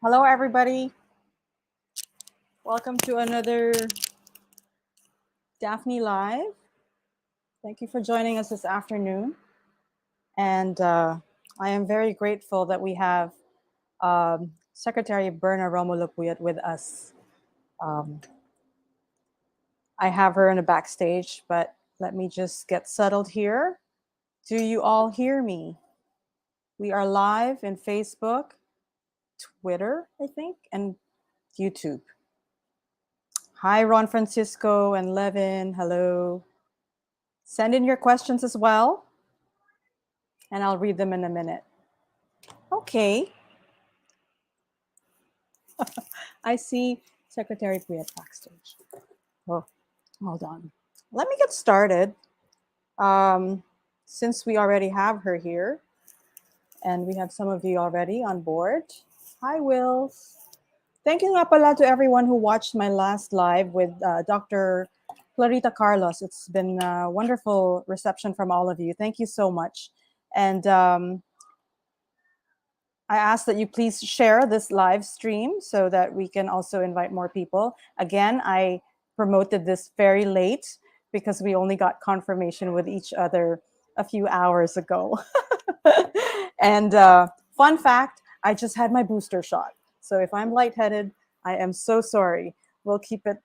Hello, everybody. Welcome to another Daphne Live. Thank you for joining us this afternoon. And I am very grateful that we have Secretary Berna Romulo-Puyat with us. I have her in the backstage, but let me just get settled here. Do you all hear me? We are live in Facebook, Twitter, I think, and YouTube. Hi, Ron Francisco and Levin. Hello. Send in your questions as well, and I'll read them in a minute. Okay. I see Secretary Puyat backstage. Oh, hold on. Let me get started. Since we already have her here, and we have some of you already on board. Hi, Wills. Thank you nga pala to everyone who watched my last live with Dr. Clarita Carlos. It's been a wonderful reception from all of you. Thank you so much. And I ask that you please share this live stream so that we can also invite more people. Again, I promoted this very late because we only got confirmation with each other a few hours ago. And fun fact, I just had my booster shot. So if I'm lightheaded, I am so sorry. We'll keep it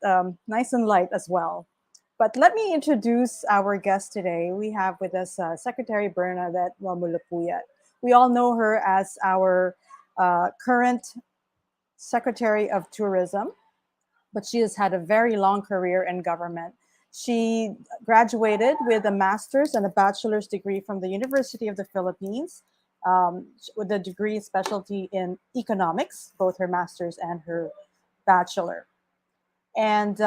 nice and light as well. But let me introduce our guest today. We have with us Secretary Berna Romulo-Puyat. We all know her as our current Secretary of Tourism, but she has had a very long career in government. She graduated with a master's and a bachelor's degree from the University of the Philippines, with a degree specialty in economics, both her master's and her bachelor. And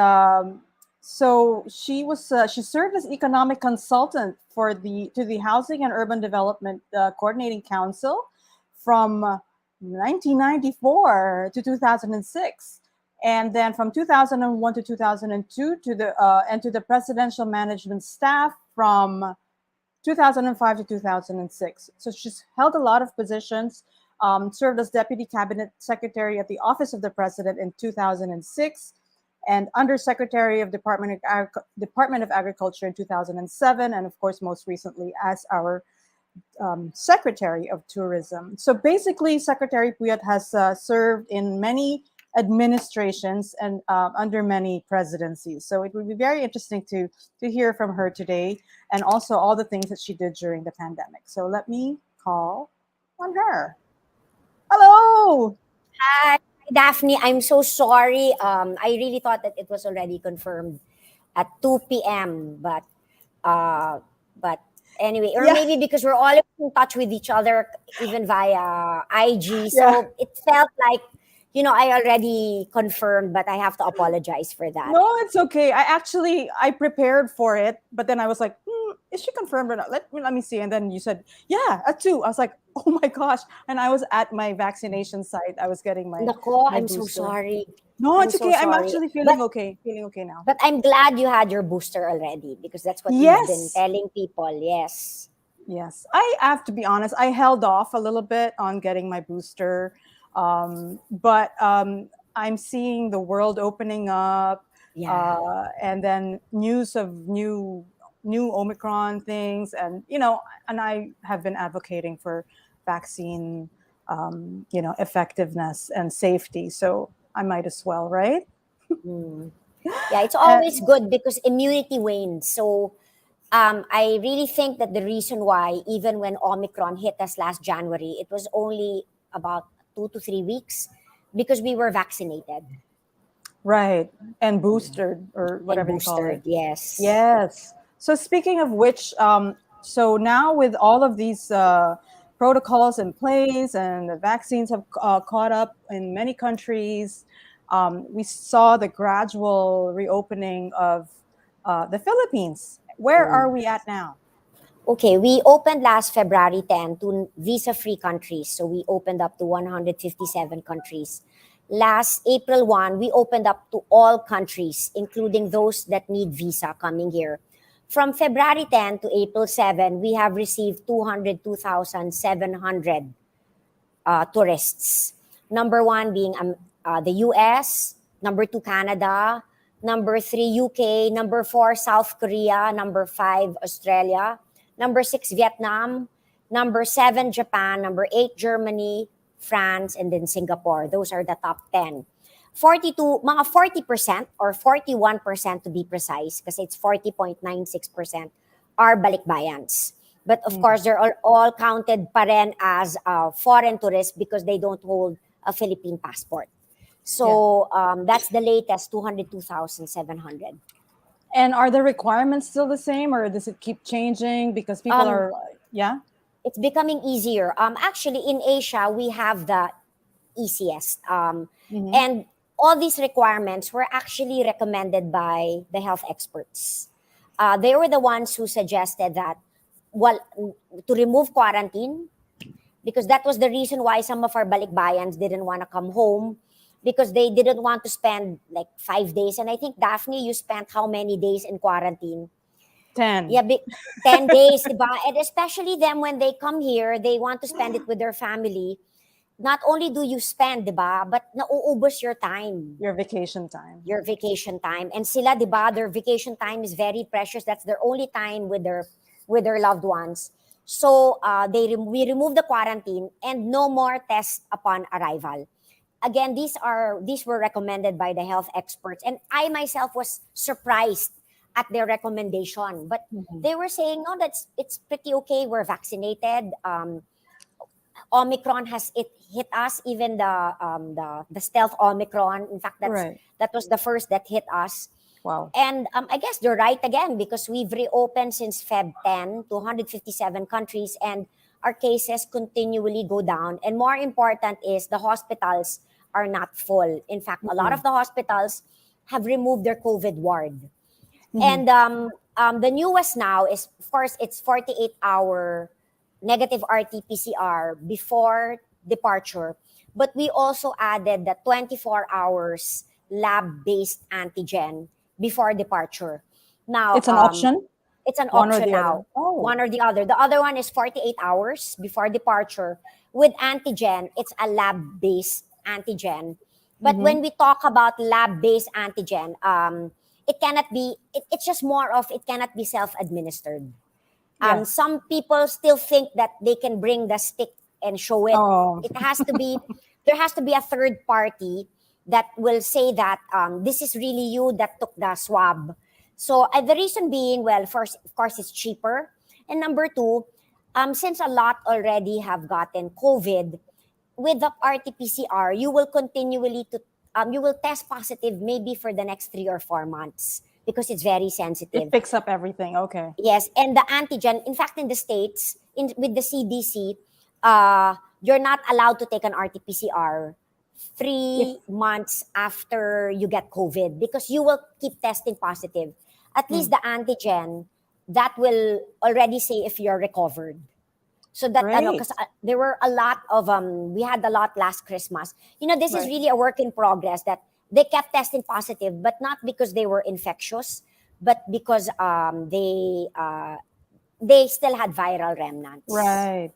so she served as economic consultant to the Housing and Urban Development Coordinating Council from 1994 to 2006, and then from 2001 to 2002 to the Presidential Management Staff from 2005 to 2006. So she's held a lot of positions. Served as Deputy Cabinet Secretary at the Office of the President in 2006. And Undersecretary of Department of Agriculture in 2007, and of course, most recently as our Secretary of Tourism. So basically, Secretary Puyat has served in many administrations and under many presidencies. So it would be very interesting to hear from her today, and also all the things that she did during the pandemic. So let me call on her. Hello. Hi, Daphne. I'm so sorry. I really thought that it was already confirmed at 2 p.m. But anyway, or maybe because we're all in touch with each other, even via IG. So it felt like, I already confirmed, but I have to apologize for that. No, it's okay. I prepared for it, but then I was like, is she confirmed or not? Let me see. And then you said, yeah, at 2. I was like, oh my gosh. And I was at my vaccination site. I was getting my Nako, my I'm booster. so sorry. No, it's I'm okay. so I'm sorry. actually feeling okay. Feeling okay now. But I'm glad you had your booster already, because that's what you've been telling people. Yes. Yes. I have to be honest. I held off a little bit on getting my booster. But I'm seeing the world opening up. And then news of new Omicron things, and and I have been advocating for vaccine effectiveness and safety, so I might as well, right? Yeah, it's always good because immunity wanes. So I really think that the reason why, even when Omicron hit us last January, it was only about 2 to 3 weeks because we were vaccinated. Right. And boosted, or whatever you call it. Yes. Yes. So speaking of which, so now with all of these protocols in place, and the vaccines have caught up in many countries, we saw the gradual reopening of the Philippines. Where are we at now? Okay, we opened last February 10 to visa-free countries. So we opened up to 157 countries. Last April 1, we opened up to all countries, including those that need visa coming here. From February 10 to April 7, we have received 202,700 tourists. Number one being the US, number two, Canada, number three, UK, number four, South Korea, number five, Australia, number six, Vietnam, number seven, Japan, number eight, Germany, France, and then Singapore. Those are the top 10. 42, mga 40% or 41% to be precise, kasi it's 40.96% are balikbayans. But of course, they're all counted pa rin as foreign tourists because they don't hold a Philippine passport. So that's the latest, 202,700. And are the requirements still the same, or does it keep changing because people are, yeah? It's becoming easier. Actually, in Asia, we have the easiest. And all these requirements were actually recommended by the health experts. They were the ones who suggested that, well, to remove quarantine, because that was the reason why some of our balikbayans didn't want to come home, because they didn't want to spend like 5 days. And I think, Daphne, you spent how many days in quarantine? 10. Yeah, 10 days, diba? And especially them, when they come here, they want to spend it with their family. Not only do you spend, diba, but nauubos your time. Your vacation time. Your vacation time. And sila, diba, their vacation time is very precious. That's their only time with their loved ones. So we remove the quarantine and no more tests upon arrival. Again, these were recommended by the health experts, and I myself was surprised at their recommendation. But they were saying, no, it's pretty okay. We're vaccinated. Omicron has hit us, even the stealth Omicron. In fact, that was the first that hit us. Wow. And I guess they're right again, because we've reopened since Feb 10 to 157 countries, and our cases continually go down. And more important is the hospitals are not full. In fact, a lot of the hospitals have removed their COVID ward. And the newest now is, of course, it's 48-hour negative RT-PCR before departure. But we also added the 24 hours lab-based antigen before departure. Now it's an option? It's an One option now. One or the other. The other one is 48 hours before departure. With antigen, it's a lab-based antigen. But when we talk about lab-based antigen, it cannot be, it's just more of, it cannot be self-administered. Some people still think that they can bring the stick and show it. It has to be, there has to be a third party that will say that this is really you that took the swab. So the reason being, well, first, of course, it's cheaper. And number two, since a lot already have gotten COVID, with the RT-PCR, you will continually you will test positive maybe for the next 3 or 4 months, because it's very sensitive. It picks up everything. Okay. Yes, and the antigen, in fact, in the States, with the CDC, you're not allowed to take an RT-PCR 3 months after you get COVID, because you will keep testing positive. At least the antigen, that will already say if you're recovered. So that, because there were a lot of, we had a lot last Christmas. This is really a work in progress, that they kept testing positive, but not because they were infectious, but because they still had viral remnants. Right.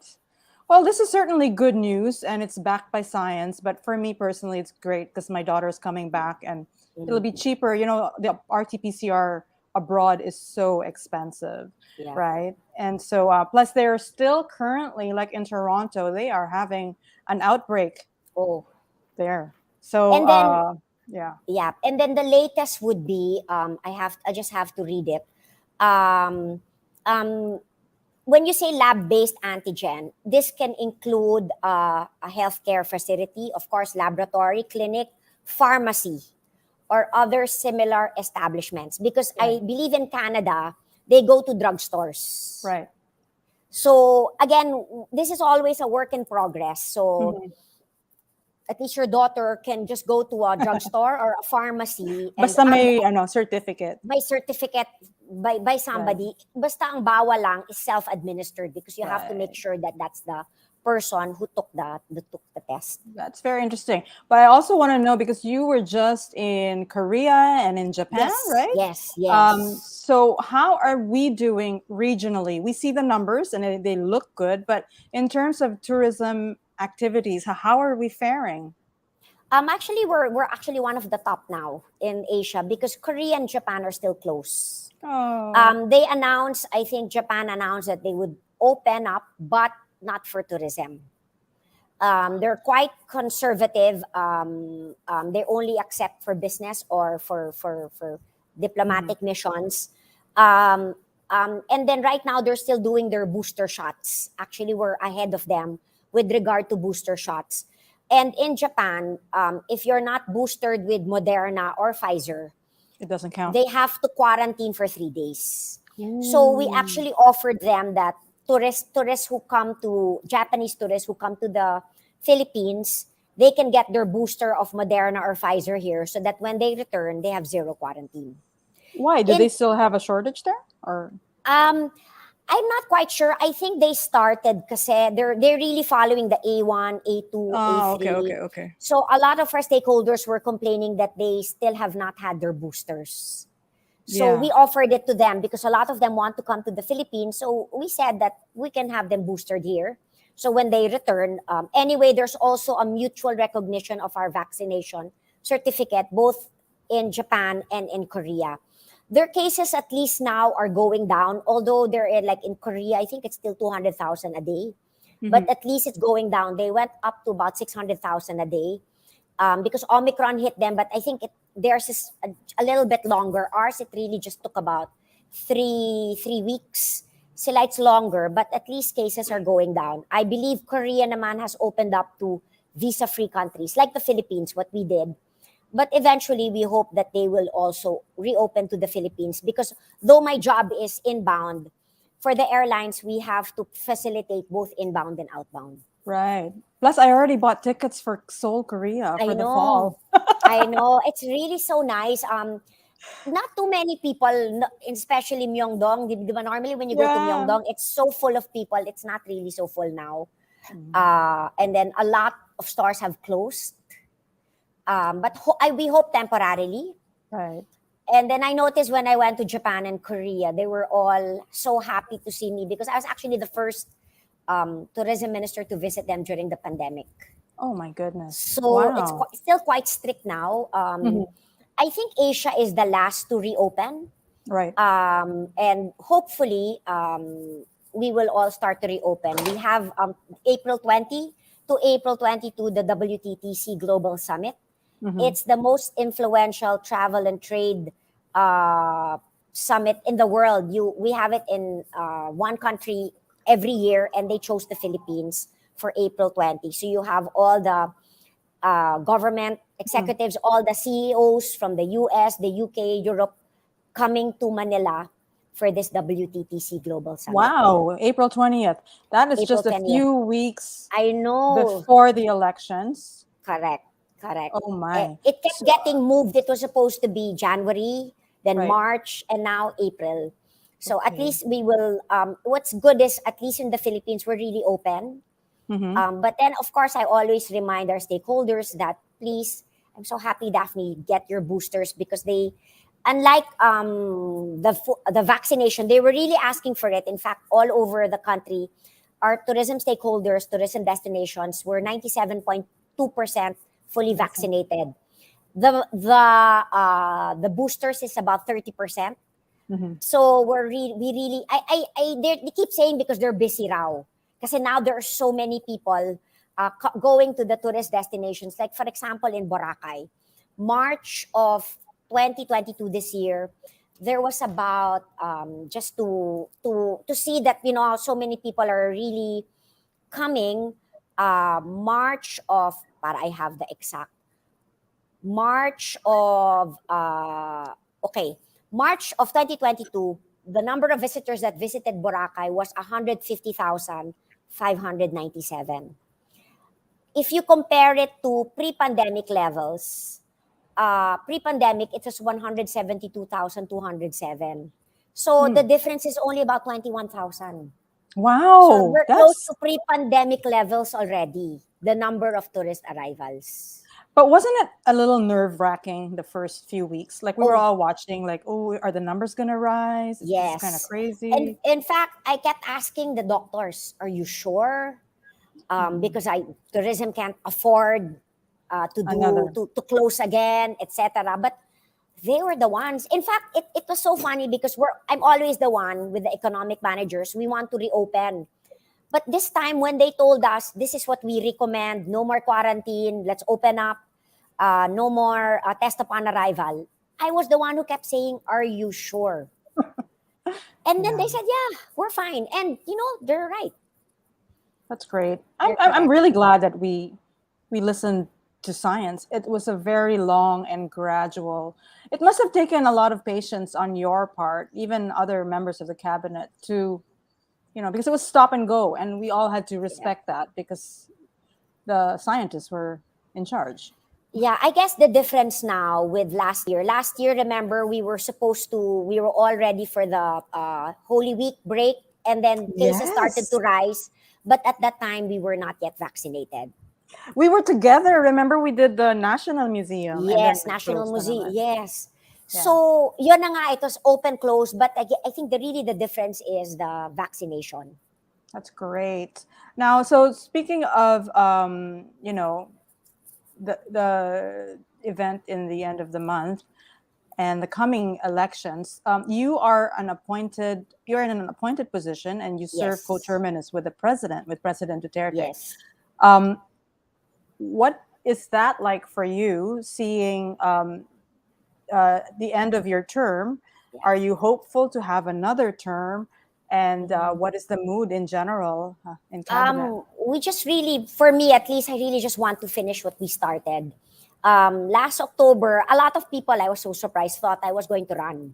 Well, this is certainly good news, and it's backed by science. But for me personally, it's great because my daughter's coming back, and it'll be cheaper. The RT-PCR abroad is so expensive, right? And so, plus they're still currently, like in Toronto, they are having an outbreak. There. So, and then, and then the latest would be, I just have to read it. When you say lab-based antigen, this can include a healthcare facility, of course, laboratory, clinic, pharmacy, or other similar establishments. Because I believe in Canada, they go to drugstores. Right. So again, this is always a work in progress. So at least your daughter can just go to a drugstore or a pharmacy. Basta may certificate. May certificate by somebody. Basta ang bawal lang is self-administered, because you have to make sure that that's the person who took the test. That's very interesting. But I also want to know, because you were just in Korea and in Japan, right? Yes. So how are we doing regionally? We see the numbers and they look good, but in terms of tourism activities, how are we faring? Actually, we're actually one of the top now in Asia because Korea and Japan are still close. Oh. They announced, I think Japan announced that they would open up, but not for tourism. They're quite conservative. They only accept for business or for Mhm. diplomatic missions. Um, and then right now they're still doing their booster shots. Actually, we're ahead of them with regard to booster shots. And in Japan, if you're not boosted with Moderna or Pfizer, It doesn't count. they have to quarantine for 3 days. So we Ooh. actually offered them that tourists who come to Japanese tourists who come to the Philippines, they can get their booster of Moderna or Pfizer here, so that when they return, they have zero quarantine. Why? Do In they still have a shortage there? Or um, I'm not quite sure. I think they started because they're really following the A1, A2, oh, okay, A3. okay, okay. So a lot of our stakeholders were complaining that they still have not had their boosters. So Yeah. we offered it to them because a lot of them want to come to the Philippines. So we said that we can have them boosted here. So when they return, anyway, there's also a mutual recognition of our vaccination certificate, both in Japan and in Korea. Their cases at least now are going down, although they're like in Korea, I think it's still 200,000 a day. Hmm. But at least it's going down. They went up to about 600,000 a day because Omicron hit them, but I think theirs is a little bit longer. Ours, it really just took about three weeks. Sila, it's longer, but at least cases are going down. I believe Korea naman has opened up to visa-free countries like the Philippines, what we did. But eventually, we hope that they will also reopen to the Philippines because though my job is inbound, for the airlines, we have to facilitate both inbound and outbound. Right. Plus, I already bought tickets for Seoul, Korea I for the know. fall. I know. It's really so nice. Not too many people, especially Myeongdong. Di ba normally when you go to Yeah. Myeongdong, it's so full of people. It's not really so full now. Mm. And then a lot of stores have closed. But we hope temporarily. Right. And then I noticed when I went to Japan and Korea, they were all so happy to see me because I was actually the first tourism minister to visit them during the pandemic. Oh my goodness. So it's Wow. still quite strict now. Mhm. I think Asia is the last to reopen. Right. And hopefully, we will all start to reopen. We have April 20 to April 22, the WTTC Global Summit. Hmm. It's the most influential travel and trade uh, summit in the world. We have it in one country every year, and they chose the Philippines for April 20. So you have all the government Mm. executives, all the CEOs from the US, the UK, Europe, coming to Manila for this WTTC Global Summit. Wow. April 20th. That is April just a 20th. few weeks I know. before the elections. Correct. Correct. Oh my. It kept So, getting moved. It was supposed to be January, then right. March, and now April. So at Okay. least we will. What's good is at least in the Philippines we're really open. Hmm. But then of course I always remind our stakeholders that please, I'm so happy, Daphne, get your boosters because they, unlike the vaccination, they were really asking for it. In fact, all over the country, our tourism stakeholders, tourism destinations were 97.2% fully Amazing. vaccinated. The boosters is about 30%. Hmm. So we really they keep saying because they're busy raw. Kasi now there are so many people going to the tourist destinations. Like for example in Boracay, March of 2022 this year, there was about just to see that so many people are really coming. March of, para I have the exact March of okay, March of 2022, the number of visitors that visited Boracay was 150,597. If you compare it to pre-pandemic levels, pre-pandemic it was 172,207. So the Mm. difference is only about 21,000. So Wow. we're close That's to pre-pandemic levels already, the number of tourist arrivals. But wasn't it a little nerve-wracking the first few weeks? Like we were Oh, all watching, like, oh, are the numbers gonna rise? This is kind of yes. And crazy. in fact, I kept asking the doctors, are you sure? Mm. Because tourism can't afford Another. to close again, etc. But they were the ones. In fact, it was so funny because I'm always the one with the economic managers. We want to reopen. But this time when they told us this is what we recommend, no more quarantine, let's open up, no more test upon arrival, I was the one who kept saying, "Are you sure?" And then Yeah. they said, "Yeah, we're fine." And they're right. That's great. I'm They're I'm I'm correct. really glad that we listened to science. It was a very long and gradual. It must have taken a lot of patience on your part, even other members of the cabinet, to because it was stop and go, and we all had to Yeah. respect that because the scientists were in charge. Yeah, I guess the difference now with last year. Last year, remember, we were all ready for the Holy Week break, and then cases started to Yes, rise. But at that time, we were not yet vaccinated. we were together. Remember, we did the National Museum, and then Yes, we National closed na Museum. naman. Yes. Yeah, So, yun na nga, it was open, close. But I think really the difference is the vaccination. that's great. Now, so speaking of the event in the end of the month and the coming elections, you're in an appointed position, and you serve Yes. co-terminus with with President Duterte. Yes. Um, what is that like for you, seeing the end of your term? Yeah. Are you hopeful to have another term? And Mhm. what is the mood in general in cabinet? We just really, for me at least, I really just want to finish what we started. Last October, a lot of people, I was so surprised, thought I was going to run.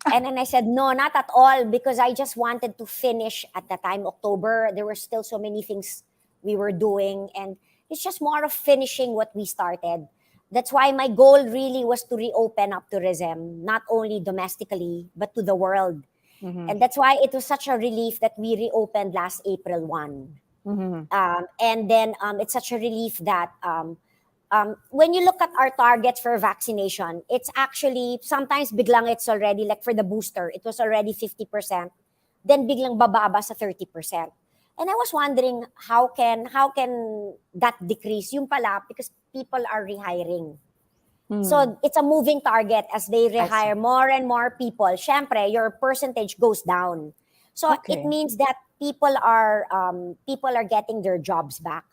And then I said, no, not at all, because I just wanted to finish at the time, October. There were still so many things we were doing, and it's just more of finishing what we started. That's why my goal really was to reopen up tourism, not only domestically, but to the world. Mm-hmm. And that's why it was such a relief that we reopened last April 1. Mm-hmm. And then it's such a relief that when you look at our targets for vaccination, it's actually sometimes biglang it's already like for the booster, it was already 50%, then biglang bababa sa 30%. And I was wondering how can that decrease? Yung pala, because people are rehiring. Mm. So it's a moving target as they I see. rehire more and more people. Syempre, your percentage goes down. So it Okay, means that people are getting their jobs back.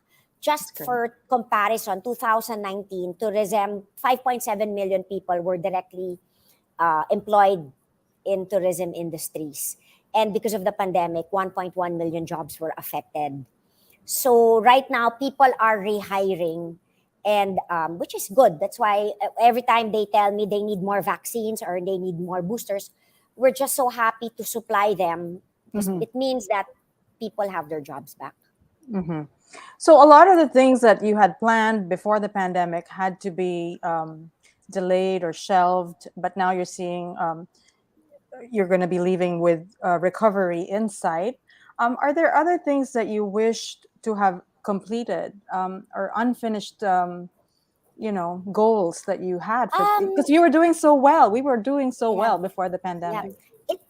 that's Just great. for comparison, 2019 tourism, 5.7 million people were directly employed in tourism industries, and because of the pandemic, 1.1 million jobs were affected. So right now, people are rehiring, and which is good. That's why every time they tell me they need more vaccines or they need more boosters, we're just so happy to supply them because Mm-hmm. it means that people have their jobs back. Mm-hmm. So a lot of the things that you had planned before the pandemic had to be delayed or shelved, but now you're seeing you're going to be leaving with recovery in sight. Are there other things that you wished to have completed or unfinished, goals that you had for Um, because you were doing so well. We were doing so yeah, well before the yeah. pandemic.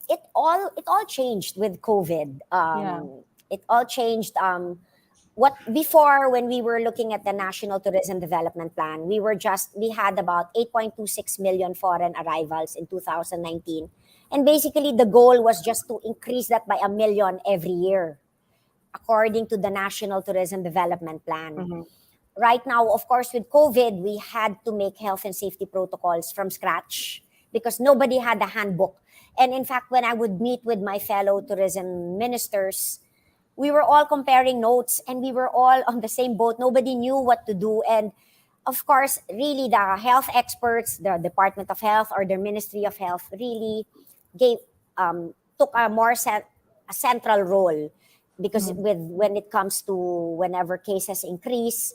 It all changed with COVID. Yeah. It all changed. What before when we were looking at the National Tourism Development Plan, we had about 8.26 million foreign arrivals in 2019, and basically the goal was just to increase that by a million every year, according to the National Tourism Development Plan. Mm-hmm. Right now, of course, with COVID, we had to make health and safety protocols from scratch because nobody had a handbook. And in fact, when I would meet with my fellow tourism ministers, we were all comparing notes and we were all on the same boat. Nobody knew what to do. And of course, really, the health experts, the Department of Health or the Ministry of Health, really gave took a central role because Mm-hmm. with when it comes to whenever cases increase,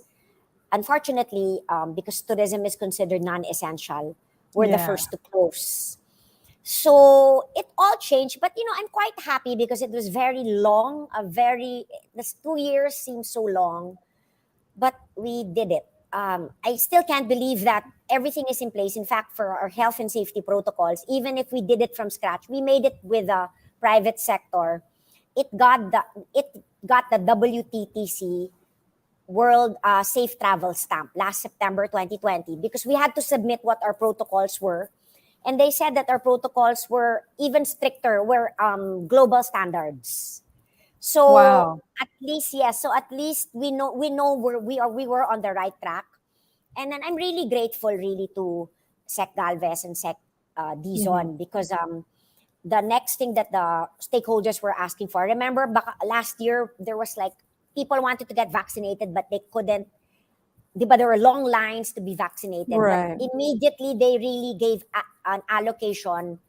unfortunately, because tourism is considered non-essential, we're the Yeah. first to close. So it all changed, but I'm quite happy because it was very long. This 2 years seems so long, but we did it. I still can't believe that everything is in place. In fact, for our health and safety protocols, even if we did it from scratch, we made it with the private sector. It got the WTTC World Safe Travel Stamp last September 2020 because we had to submit what our protocols were. And they said that our protocols were even stricter, were global standards. So Wow. at least, yes. So at least we know we were on the right track. And then I'm really grateful, really, to Sec Galvez and Sec Mm-hmm. Dizon because the next thing that the stakeholders were asking for. Remember, last year there was like people wanted to get vaccinated, but they couldn't. Diba, there were long lines to be vaccinated, but Right. immediately they really gave an allocation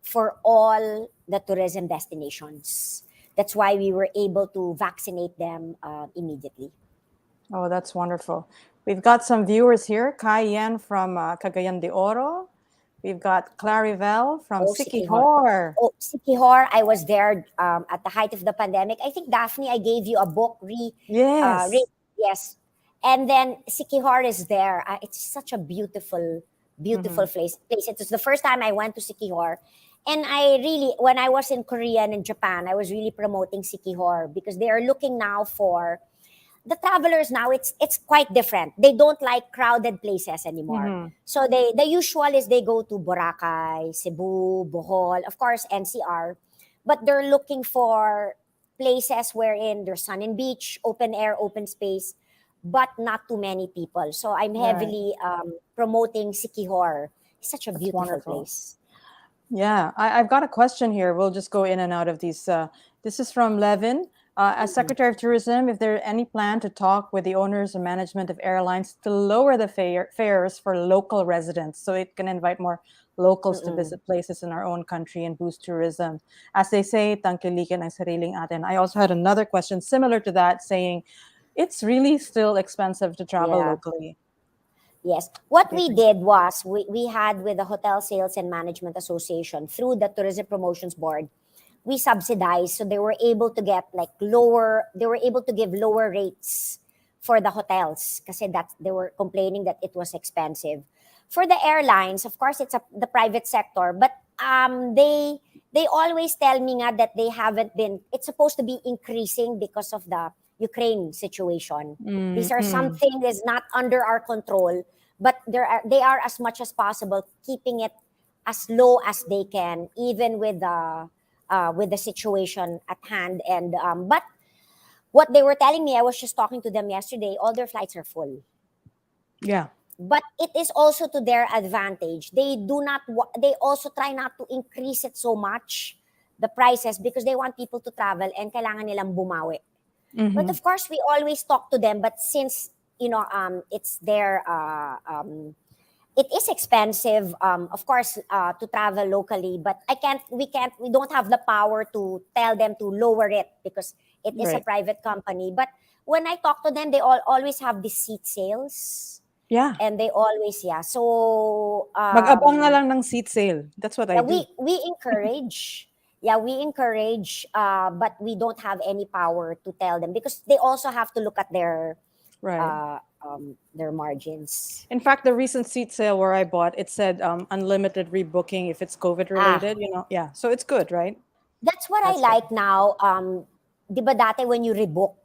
for all the tourism destinations. That's why we were able to vaccinate them immediately. Oh, that's wonderful. We've got some viewers here. Kai Yen from Cagayan de Oro. We've got Clarivelle from Oh, Sikihor. Sikihor. Oh, Sikihor, I was there at the height of the pandemic. I think, Daphne, I gave you a book, Yes. yes. And then Sikihor is there. It's such a beautiful, Mm-hmm. beautiful place. It was the first time I went to Sikihor. And I really, when I was in Korea and in Japan, I was really promoting Sikihor because they are looking now for the travelers now. It's quite different. They don't like crowded places anymore. Mm-hmm. So the usual is they go to Boracay, Cebu, Bohol, of course NCR, but they're looking for places wherein there's sun and beach, open air, open space, but not too many people. So I'm Right. heavily promoting Sikihor. It's such a That's beautiful wonderful. place. Yeah, I've got a question here. We'll just go in and out of these. This is from Levin. As Mhm. Secretary of Tourism, if there any plan to talk with the owners and management of airlines to lower the fares for local residents so it can invite more locals to Mm-mm. visit places in our own country and boost tourism? As they say, tangkilikin ang sariling atin. I also had another question similar to that saying, it's really still expensive to travel Yeah. locally. Yes. What What do you we think? did was we had with the Hotel Sales and Management Association through the Tourism Promotions Board, we subsidized so they were able to get like they were able to give lower rates for the hotels because that they were complaining that it was expensive. For the airlines, of course, the private sector, but they always tell me nga that they haven't been. It's supposed to be increasing because of the Ukraine situation. These are Mm-hmm. something that's not under our control, but they are as much as possible keeping it as low as they can, even with the situation at hand. And but what they were telling me, I was just talking to them yesterday. All their flights are full, Yeah, but it is also to their advantage. They do not. They also try not to increase it so much, the prices, because they want people to travel and kailangan nilang bumawi. But mm-hmm. of course, we always talk to them. But since it's their it is expensive, of course, to travel locally. But we don't have the power to tell them to lower it because it is a Right. private company. But when I talk to them, they always have the seat sales, Yeah. and they always, yeah. So Mag-abang na lang ng seat sale. That's what I yeah, do. we encourage. Yeah, we encourage, but we don't have any power to tell them because they also have to look at Right. their margins. In fact, the recent seat sale where I bought, it said unlimited rebooking if it's COVID Ah, related, Yeah. So it's good, right? that's what I That's good. like now. Di ba dati when you rebook,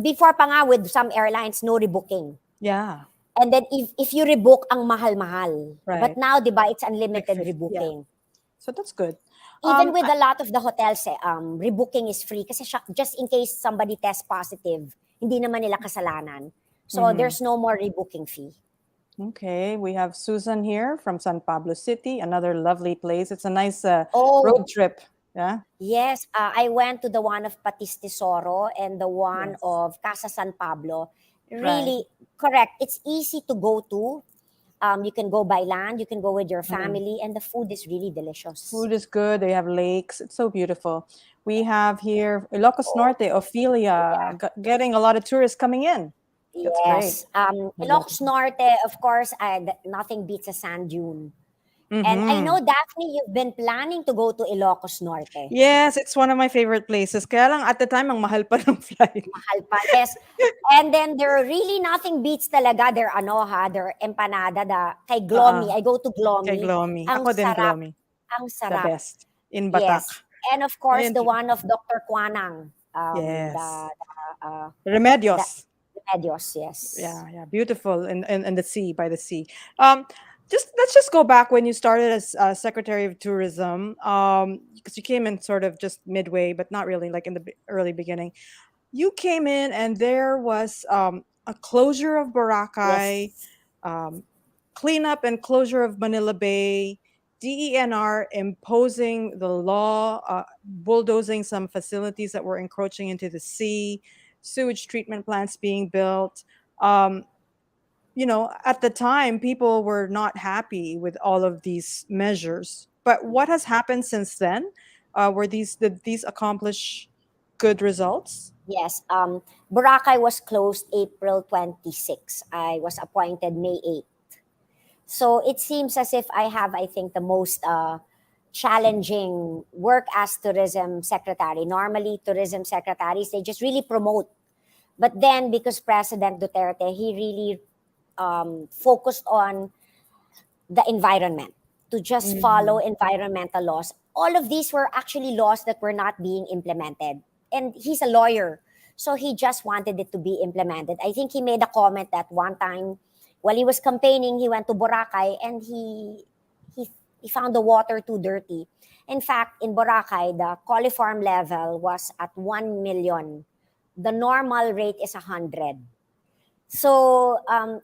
before pa nga with some airlines, no rebooking. Yeah. And then if you rebook, ang mahal-mahal. But Right. now, di ba, it's Like unlimited 50. Yeah. rebooking. So that's good. Even Um, with I- a lot of the hotels, rebooking is free kasi just in case somebody tests positive, hindi naman nila kasalanan. So mhm. there's no more rebooking fee. Okay. We have Susan here from San Pablo City, another lovely place. It's a nice road Oh, trip. Yeah. yes. I went to the one of Patis Tesoro and the one Yes. of Casa San Pablo. Right. Really correct. It's easy to go to. You can go by land, you can go with your Mhm. family, and the food is really delicious. Food is good. They have lakes. It's so beautiful. We have here Ilocos Oh, Norte, Ophelia, yeah. getting a lot of tourists coming in. That's great. Yes. Ilocos. Ilocos Norte, of course, nothing beats a sand dune. And I Mm-hmm. know, Daphne, you've been planning to go to Ilocos Norte. Yes, it's one of my favorite places. Kaya lang at the time, ang mahal pa ng flight. Mahal pa. Yes. And then there are really nothing beats talaga their empanada kay Glomy. Oo, I go to kay Glomy. Glomy. Ang Ako din, sarap. Glomy. Ang The sarap. best. In Batak. Yes. And of course, Ayun, the one of Dr. Kwanang. yes. The Remedios. Remedios, yes. Yeah, beautiful, in the sea, by the sea. Um, just let's just go back when you started as Secretary of Tourism, because you came in sort of just midway, but not really, like in the early beginning. You came in, and there was a closure of Boracay, Yes. um, cleanup and closure of Manila Bay, DENR imposing the law, bulldozing some facilities that were encroaching into the sea, sewage treatment plants being built. Um, at the time, people were not happy with all of these measures. But what has happened since then? Did these accomplish good results? Yes. Boracay was closed April 26. I was appointed May 8. So it seems as if I have, I think, the most challenging work as tourism secretary. Normally, tourism secretaries, they just really promote. But then, because President Duterte, he really focused on the environment, to just follow Mhm. environmental laws. All of these were actually laws that were not being implemented. And he's a lawyer, so he just wanted it to be implemented. I think he made a comment that one time while he was campaigning, he went to Boracay and he he found the water too dirty. In fact, in Boracay, the coliform level was at 1 million. The normal rate is 100. So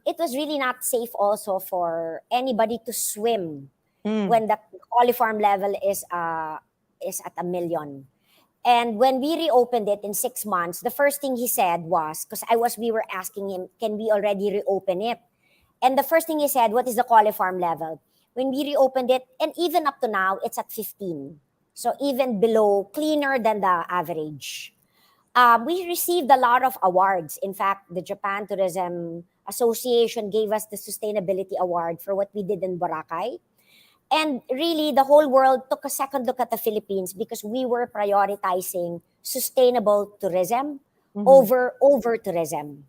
it was really not safe also for anybody to swim Mm. when the coliform level is at 1 million. And when we reopened it in 6 months, the first thing he said was, because we were asking him, can we already reopen it? And the first thing he said, what is the coliform level? When we reopened it, and even up to now, it's at 15. So even below, cleaner than the average. We received a lot of awards. In fact, the Japan Tourism Association gave us the Sustainability Award for what we did in Boracay. And really, the whole world took a second look at the Philippines because we were prioritizing sustainable tourism Mhm. over tourism.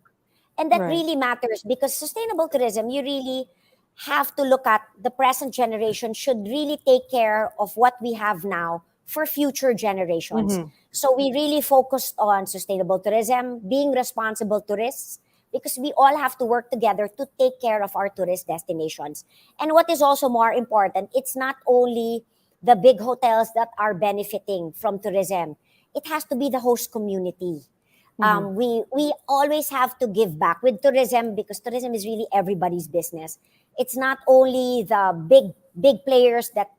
And that Right. really matters because sustainable tourism, you really have to look at the present generation should really take care of what we have now for future generations. Mhm. So we really focused on sustainable tourism, being responsible tourists, because we all have to work together to take care of our tourist destinations. And what is also more important, it's not only the big hotels that are benefiting from tourism, it has to be the host community. Mhm. We always have to give back with tourism because tourism is really everybody's business. It's not only the big players that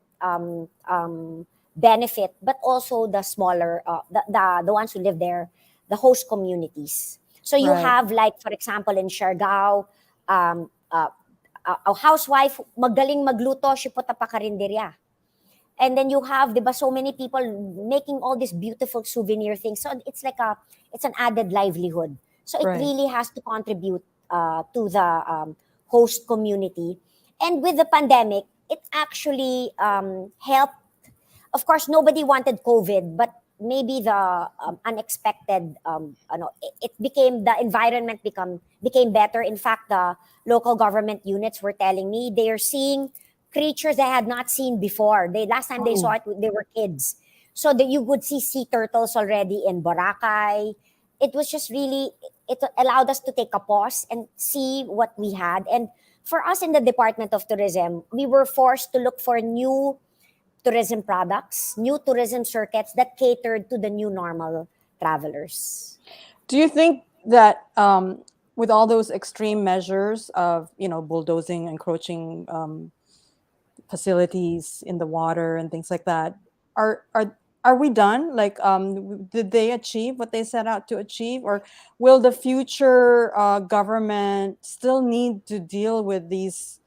benefit, but also the smaller the ones who live there, the host communities. So you Right. have, like, for example, in Siargao, a housewife magaling magluto, she put up a karinderya. And then you have, di ba, so many people making all these beautiful souvenir things. So it's an added livelihood. So it Right. really has to contribute to the host community. And with the pandemic, it actually helped. Of course, nobody wanted COVID, but maybe the unexpected, it became, the environment became better. In fact, the local government units were telling me they are seeing creatures they had not seen before. They last time they saw Oh. it, they were kids. So that you would see sea turtles already in Boracay. It was just really, it allowed us to take a pause and see what we had. And for us in the Department of Tourism, we were forced to look for new tourism products, new tourism circuits that catered to the new normal travelers. Do you think that with all those extreme measures of bulldozing, encroaching facilities in the water and things like that, are are are we done? Like, did they achieve what they set out to achieve, or will the future government still need to deal with these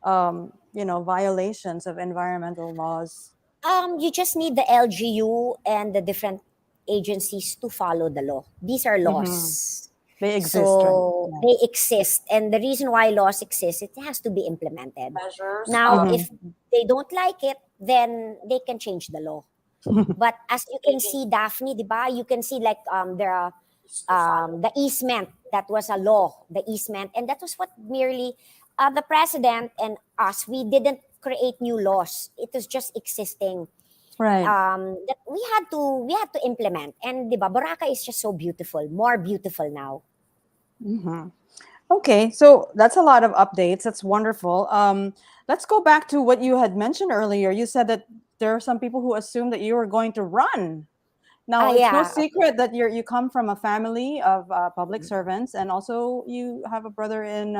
violations of environmental laws? You just need the LGU and the different agencies to follow the law. These are Hmm. laws. They exist, right? So Yeah. they exist. And the reason why laws exist, it has to be implemented. Measures. Now, Hmm. if they don't like it, then they can change the law. But as you can see, Daphne, di ba? You can see, like, there are To follow. the easement. That was a law, the easement. And that was what merely the president and us, we didn't create new laws. It was just existing. Right. That we had to implement. And di ba, Boracay is just so beautiful, more beautiful now. Mhm. Okay, so that's a lot of updates. That's wonderful. Let's go back to what you had mentioned earlier. You said that there are some people who assume that you were going to run. Now, it's no Yeah. secret that you come from a family of public servants, and also you have a brother in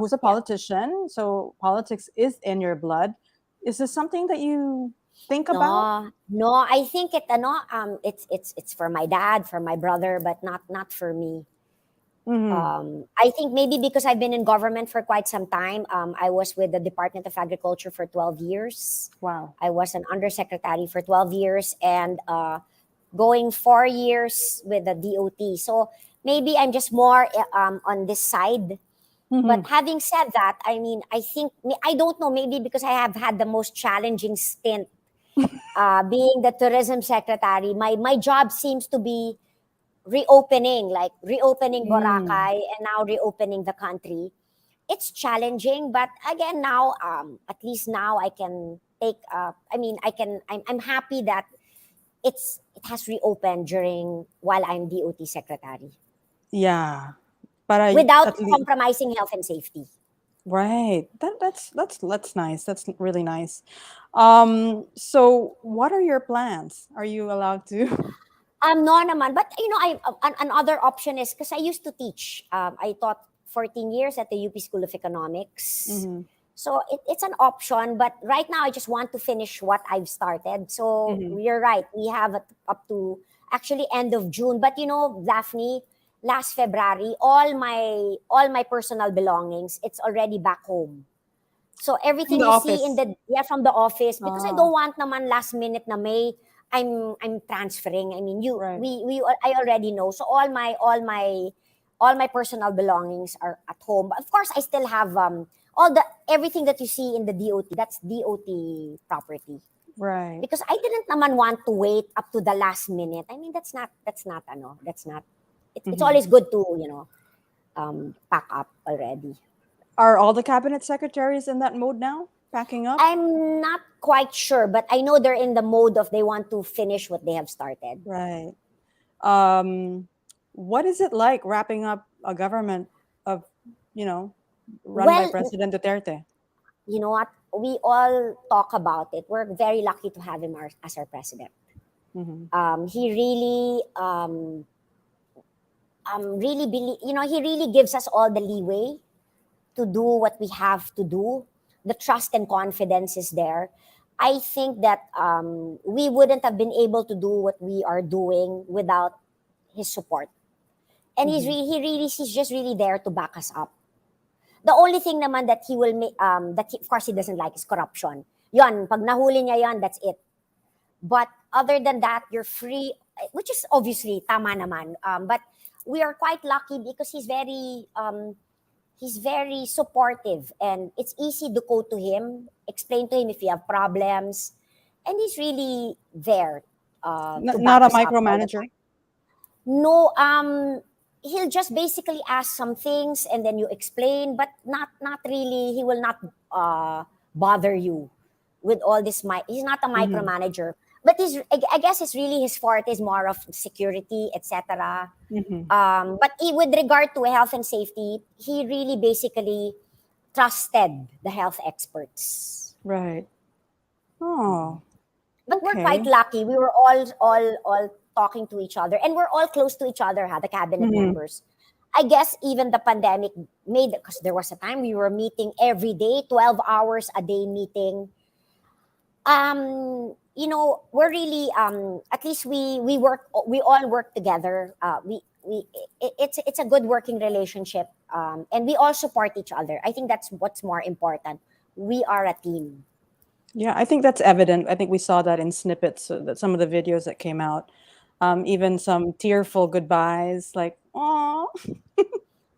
who's a Yeah. politician. So politics is in your blood. Is this something that you think about? No, no, I think it's for my dad, for my brother, but not for me. Hmm. I think maybe because I've been in government for quite some time. I was with the Department of Agriculture for 12 years. Wow. I was an undersecretary for 12 years and going 4 years with the DOT. So maybe I'm just more on this side. Hmm. But having said that, I mean, I don't know, maybe because I have had the most challenging stint being the tourism secretary. My job seems to be reopening, like reopening Mm. Boracay and now reopening the country. It's challenging, but again, now at least now I can take. I mean, I can. I'm happy that it has reopened during while I'm DOT secretary Yeah, but I without at least compromising health and safety. right. That's nice. That's really nice. So what are your plans? Are you allowed to? No naman. But, another option is, because I used to teach. I taught 14 years at the UP School of Economics. Hmm. So it's an option. But right now, I just want to finish what I've started. So Hmm. you're right. We have up to actually end of June. But, Daphne, last February, all my personal belongings, it's already back home. So From everything the you see office. from the office, because I Oh, don't want naman last minute na may I'm transferring. I mean, right. I already know. So all my personal belongings are at home. But of course, I still have all the everything that you see in the DOT. That's DOT property. Right. Because I didn't naman want to wait up to the last minute. I mean, that's not. It's Hmm. always good to pack up already. Are all the cabinet secretaries in that mode now? Packing up? I'm not quite sure, but I know they're in the mode of they want to finish what they have started. Right. Um, what is it like wrapping up a government of, you know, run by Well, President Duterte? you know what? We all talk about it. We're very lucky to have him as our president. Hmm. He he really gives us all the leeway to do what we have to do. The trust and confidence is there. I think that we wouldn't have been able to do what we are doing without his support. And Hmm. he's just really there to back us up. The only thing naman that he will make, of course he doesn't like is corruption. Yon, pag nahuli niya yon, that's it. But other than that, you're free, which is obviously tama naman. But we are quite lucky because he's very supportive, and it's easy to go to him, explain to him if you have problems, and he's really there to Not back a us up all the micromanager. time. No, he'll just basically ask some things and then you explain, but not really. He will not bother you with all this. He's not a Hmm. micromanager, but I guess it's really his forte is more of security, etc. Hmm. But with regard to health and safety, he really basically trusted the health experts. Right. Oh, But we're quite okay. lucky. We were all talking to each other, and we're all close to each other, the cabinet Hmm. members. I guess even the pandemic made, because there was a time we were meeting every day, 12 hours a day meeting. We're really at least we all work together. It's a good working relationship, and we all support each other. I think that's what's more important. We are a team. Yeah, I think that's evident. I think we saw that in snippets, that some of the videos that came out, even some tearful goodbyes, like, oh,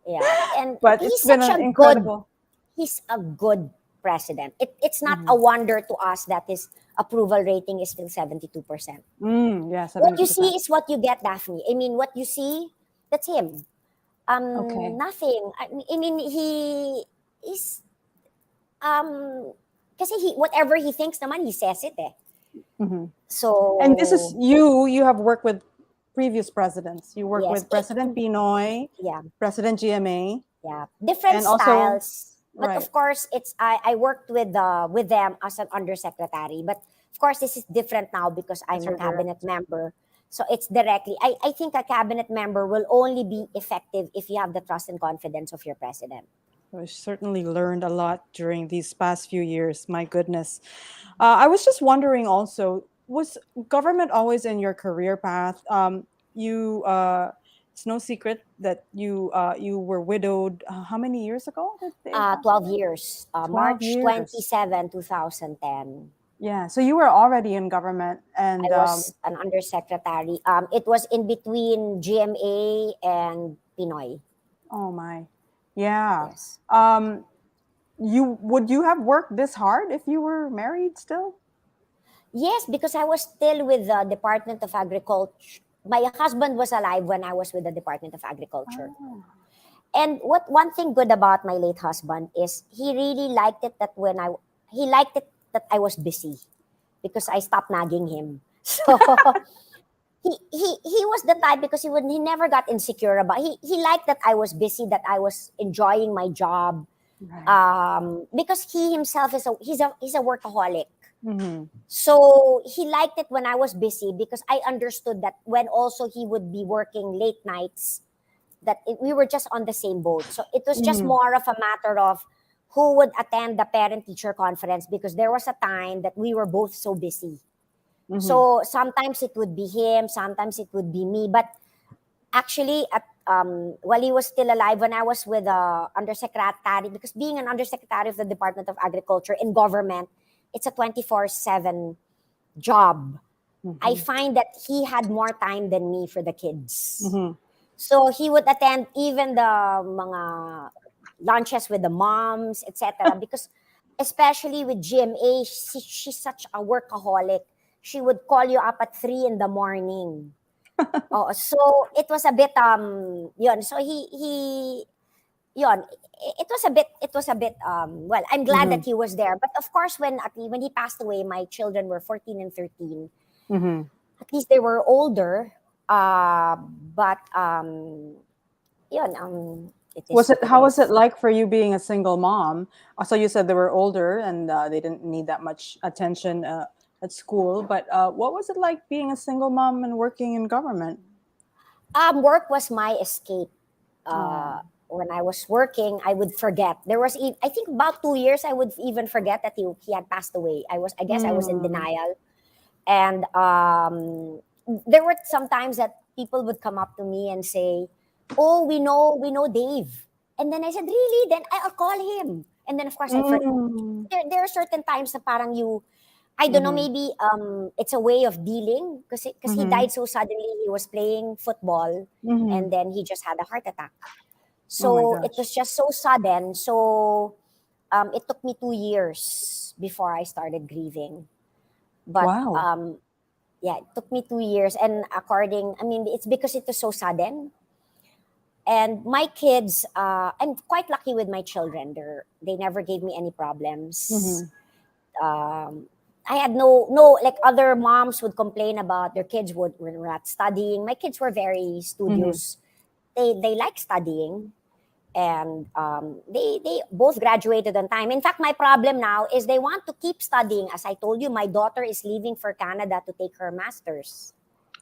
Yeah, and but it's been an incredible. he's a good president. It's not a Hmm. wonder to us that his approval rating is still 72%. Yeah, What you 70%. see is what you get, Daphne. I mean, what you see, that's him. Okay. Nothing. I mean, he is kasi whatever he thinks naman, he says it eh. Hmm. And this is So you have worked with previous presidents. You work Yes. with President Pinoy, Yeah. President GMA, Yeah. Different and also, styles. But right, of course, I worked with them as an undersecretary. But of course, this is different now because as I'm a your cabinet direct. member. So it's directly. I think a cabinet member will only be effective if you have the trust and confidence of your president. I certainly learned a lot during these past few years. My goodness. I was just wondering also, was government always in your career path? It's no secret that you were widowed. How many years ago did they pass 12 away? years. 12 March years. 27, 2010. Yeah. So you were already in government, and I was an undersecretary. It was in between GMA and Pinoy. oh my, yeah. Yes. Um, would you have worked this hard if you were married still? Yes, because I was still with the Department of Agriculture. My husband was alive when I was with the Department of Agriculture. Oh. And what one thing good about my late husband is he really liked it that he liked it that I was busy because I stopped nagging him. So he was the type because he never got insecure about he liked that I was busy, that I was enjoying my job, Right. because he himself he's a workaholic. Mm-hmm. So he liked it when I was busy because I understood that when also he would be working late nights, we were just on the same boat. So it was just Mm-hmm. more of a matter of who would attend the parent teacher conference because there was a time that we were both so busy. Mm-hmm. So sometimes it would be him, sometimes it would be me. But actually, while he was still alive, when I was with the undersecretary, because being an undersecretary of the Department of Agriculture in government, it's a 24/7 job. I Mm-hmm. find that he had more time than me for the kids. Mm-hmm. So he would attend even the mga lunches with the moms, etc. Because especially with GMA, she's such a workaholic. She would call you up at 3 in the morning. Oh, so it was a bit yun. So he yun. It was a bit well, I'm glad Mm-hmm. that he was there. But of course when he passed away, my children were 14 and 13. Mm-hmm. At least they were older. But yun, it is Was it what it how was it is. like for you being a single mom? So you said they were older and they didn't need that much attention at school. But what was it like being a single mom and working in government? Work was my escape. Oh. When I was working, I would forget. I think about 2 years, I would even forget that he had passed away. I guess I was in Mm. denial. And there were some times that people would come up to me and say, "Oh, we know Dave." And then I said, "Really? Then I'll call him." And then of course I forget. Mm. There are certain times that parang I don't know, Mm-hmm. maybe it's a way of dealing because he Mm-hmm. died so suddenly. He was playing football Mm-hmm. and then he just had a heart attack. Oh my So it gosh. was just so sudden. So it took me 2 years before I started grieving. But Wow. yeah, it took me 2 years. And I mean, it's because it was so sudden. And my kids, I'm quite lucky with my children. They never gave me any problems. Mm-hmm. Um, I had no like other moms would complain about their kids were not studying. My kids were very Mm-hmm. studious. They like studying, and they both graduated on time. In fact, my problem now is they want to keep studying. As I told you, my daughter is leaving for Canada to take her master's.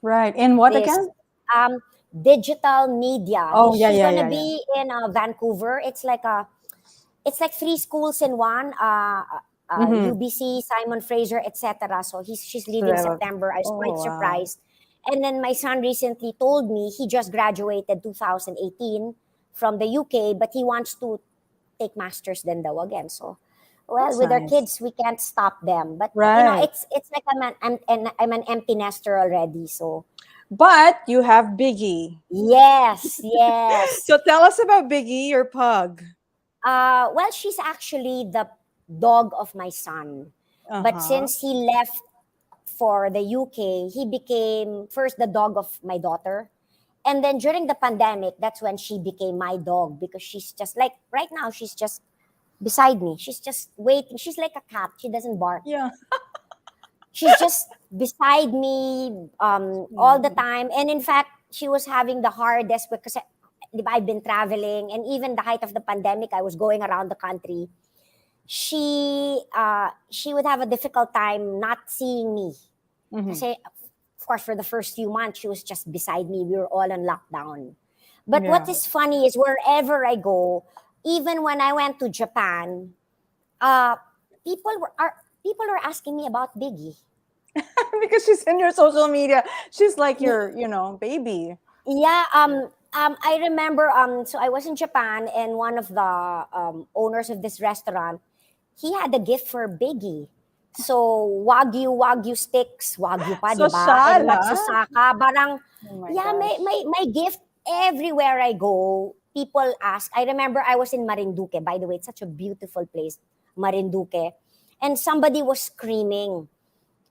Right. In what This again? digital media. Oh yeah, She's yeah, gonna yeah, yeah. be in Vancouver. It's like three schools in one. Mm-hmm. UBC, Simon Fraser, etc. So she's So leaving they have September. I was oh quite wow. surprised. And then my son recently told me he just graduated 2018 from the UK, but he wants to take masters then daw again. So, well, That's with our nice. kids, we can't stop them. But Right. it's like I'm an empty nester already. So But you have Biggie. yes, yes. So tell us about Biggie, your pug. Well, she's actually the dog of my son. But Uh-huh. since he left for the UK, he became first the dog of my daughter. And then during the pandemic, that's when she became my dog because she's just like right now, she's just beside me. She's just waiting. She's like a cat. She doesn't bark. Yeah. she's just beside me all the time. And in fact, she was having the hardest because I've been traveling, and even the height of the pandemic, I was going around the country. She would have a difficult time not seeing me. Kasi, of course, for the first few months, she was just beside me. We were all on lockdown. But what Yeah. is funny is wherever I go, even when I went to Japan, uh, people were asking me about Biggie. Because she's in your social media. She's like your, baby. Yeah, I remember, so I was in Japan, and one of the owners of this restaurant, he had a gift for Biggie. So, Wagyu sticks, Wagyu pa, di ba? Social, And ha? Matsusaka, parang, Oh my yeah, gosh. my gift everywhere I go, people ask. I remember I was in Marinduque, by the way, it's such a beautiful place, Marinduque. And somebody was screaming.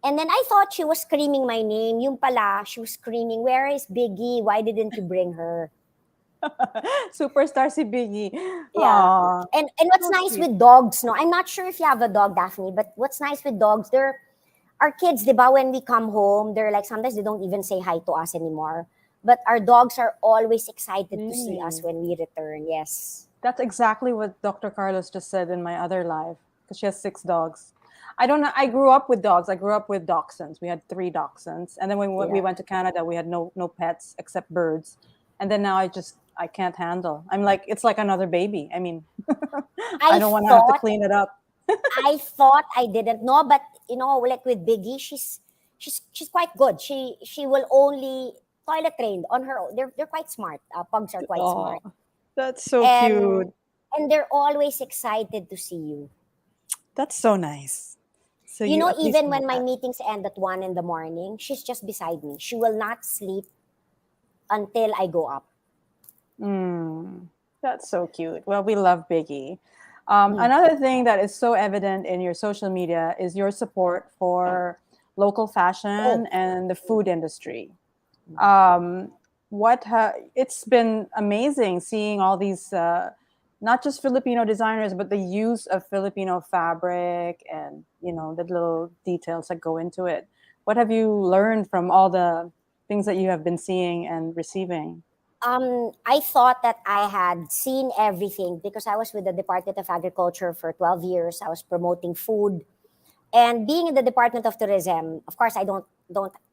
And then I thought she was screaming my name. Yung pala, she was screaming, "Where is Biggie? Why didn't you bring her?" Superstar si Biggie. Yeah. Aw, And what's so nice sweet. with dogs, no? I'm not sure if you have a dog, Daphne, but what's nice with dogs, they're our kids, di ba, when we come home, they're like, sometimes they don't even say hi to us anymore. But our dogs are always excited to see us Really? when we return. Yes. That's exactly what Dr. Carlos just said in my other life, because she has 6 dogs. I don't know. I grew up with dogs. I grew up with dachshunds. We had 3 dachshunds, and then when we Yeah. went to Canada, we had no pets except birds. And then now I can't handle. I'm like, it's like another baby. I mean, I I don't want to have to thought clean it up. I thought I didn't know, but like with Biggie, she's quite good. She will only toilet trained on her own. They're quite smart. Pugs are quite Oh, smart, that's so and cute. they're always excited to see you. That's so nice. So You you know, at least even have when my that. meetings end at 1 in the morning, she's just beside me. She will not sleep until I go up. That's so cute. Well, we love Biggie. Mm. Another thing that is so evident in your social media is your support for local Oh, fashion and the food industry. Um, it's been amazing seeing all these, not just Filipino designers, but the use of Filipino fabric and the little details that go into it. What have you learned from all the things that you have been seeing and receiving? I thought that I had seen everything because I was with the Department of Agriculture for 12 years. I was promoting food. And being in the Department of Tourism, of course, I don't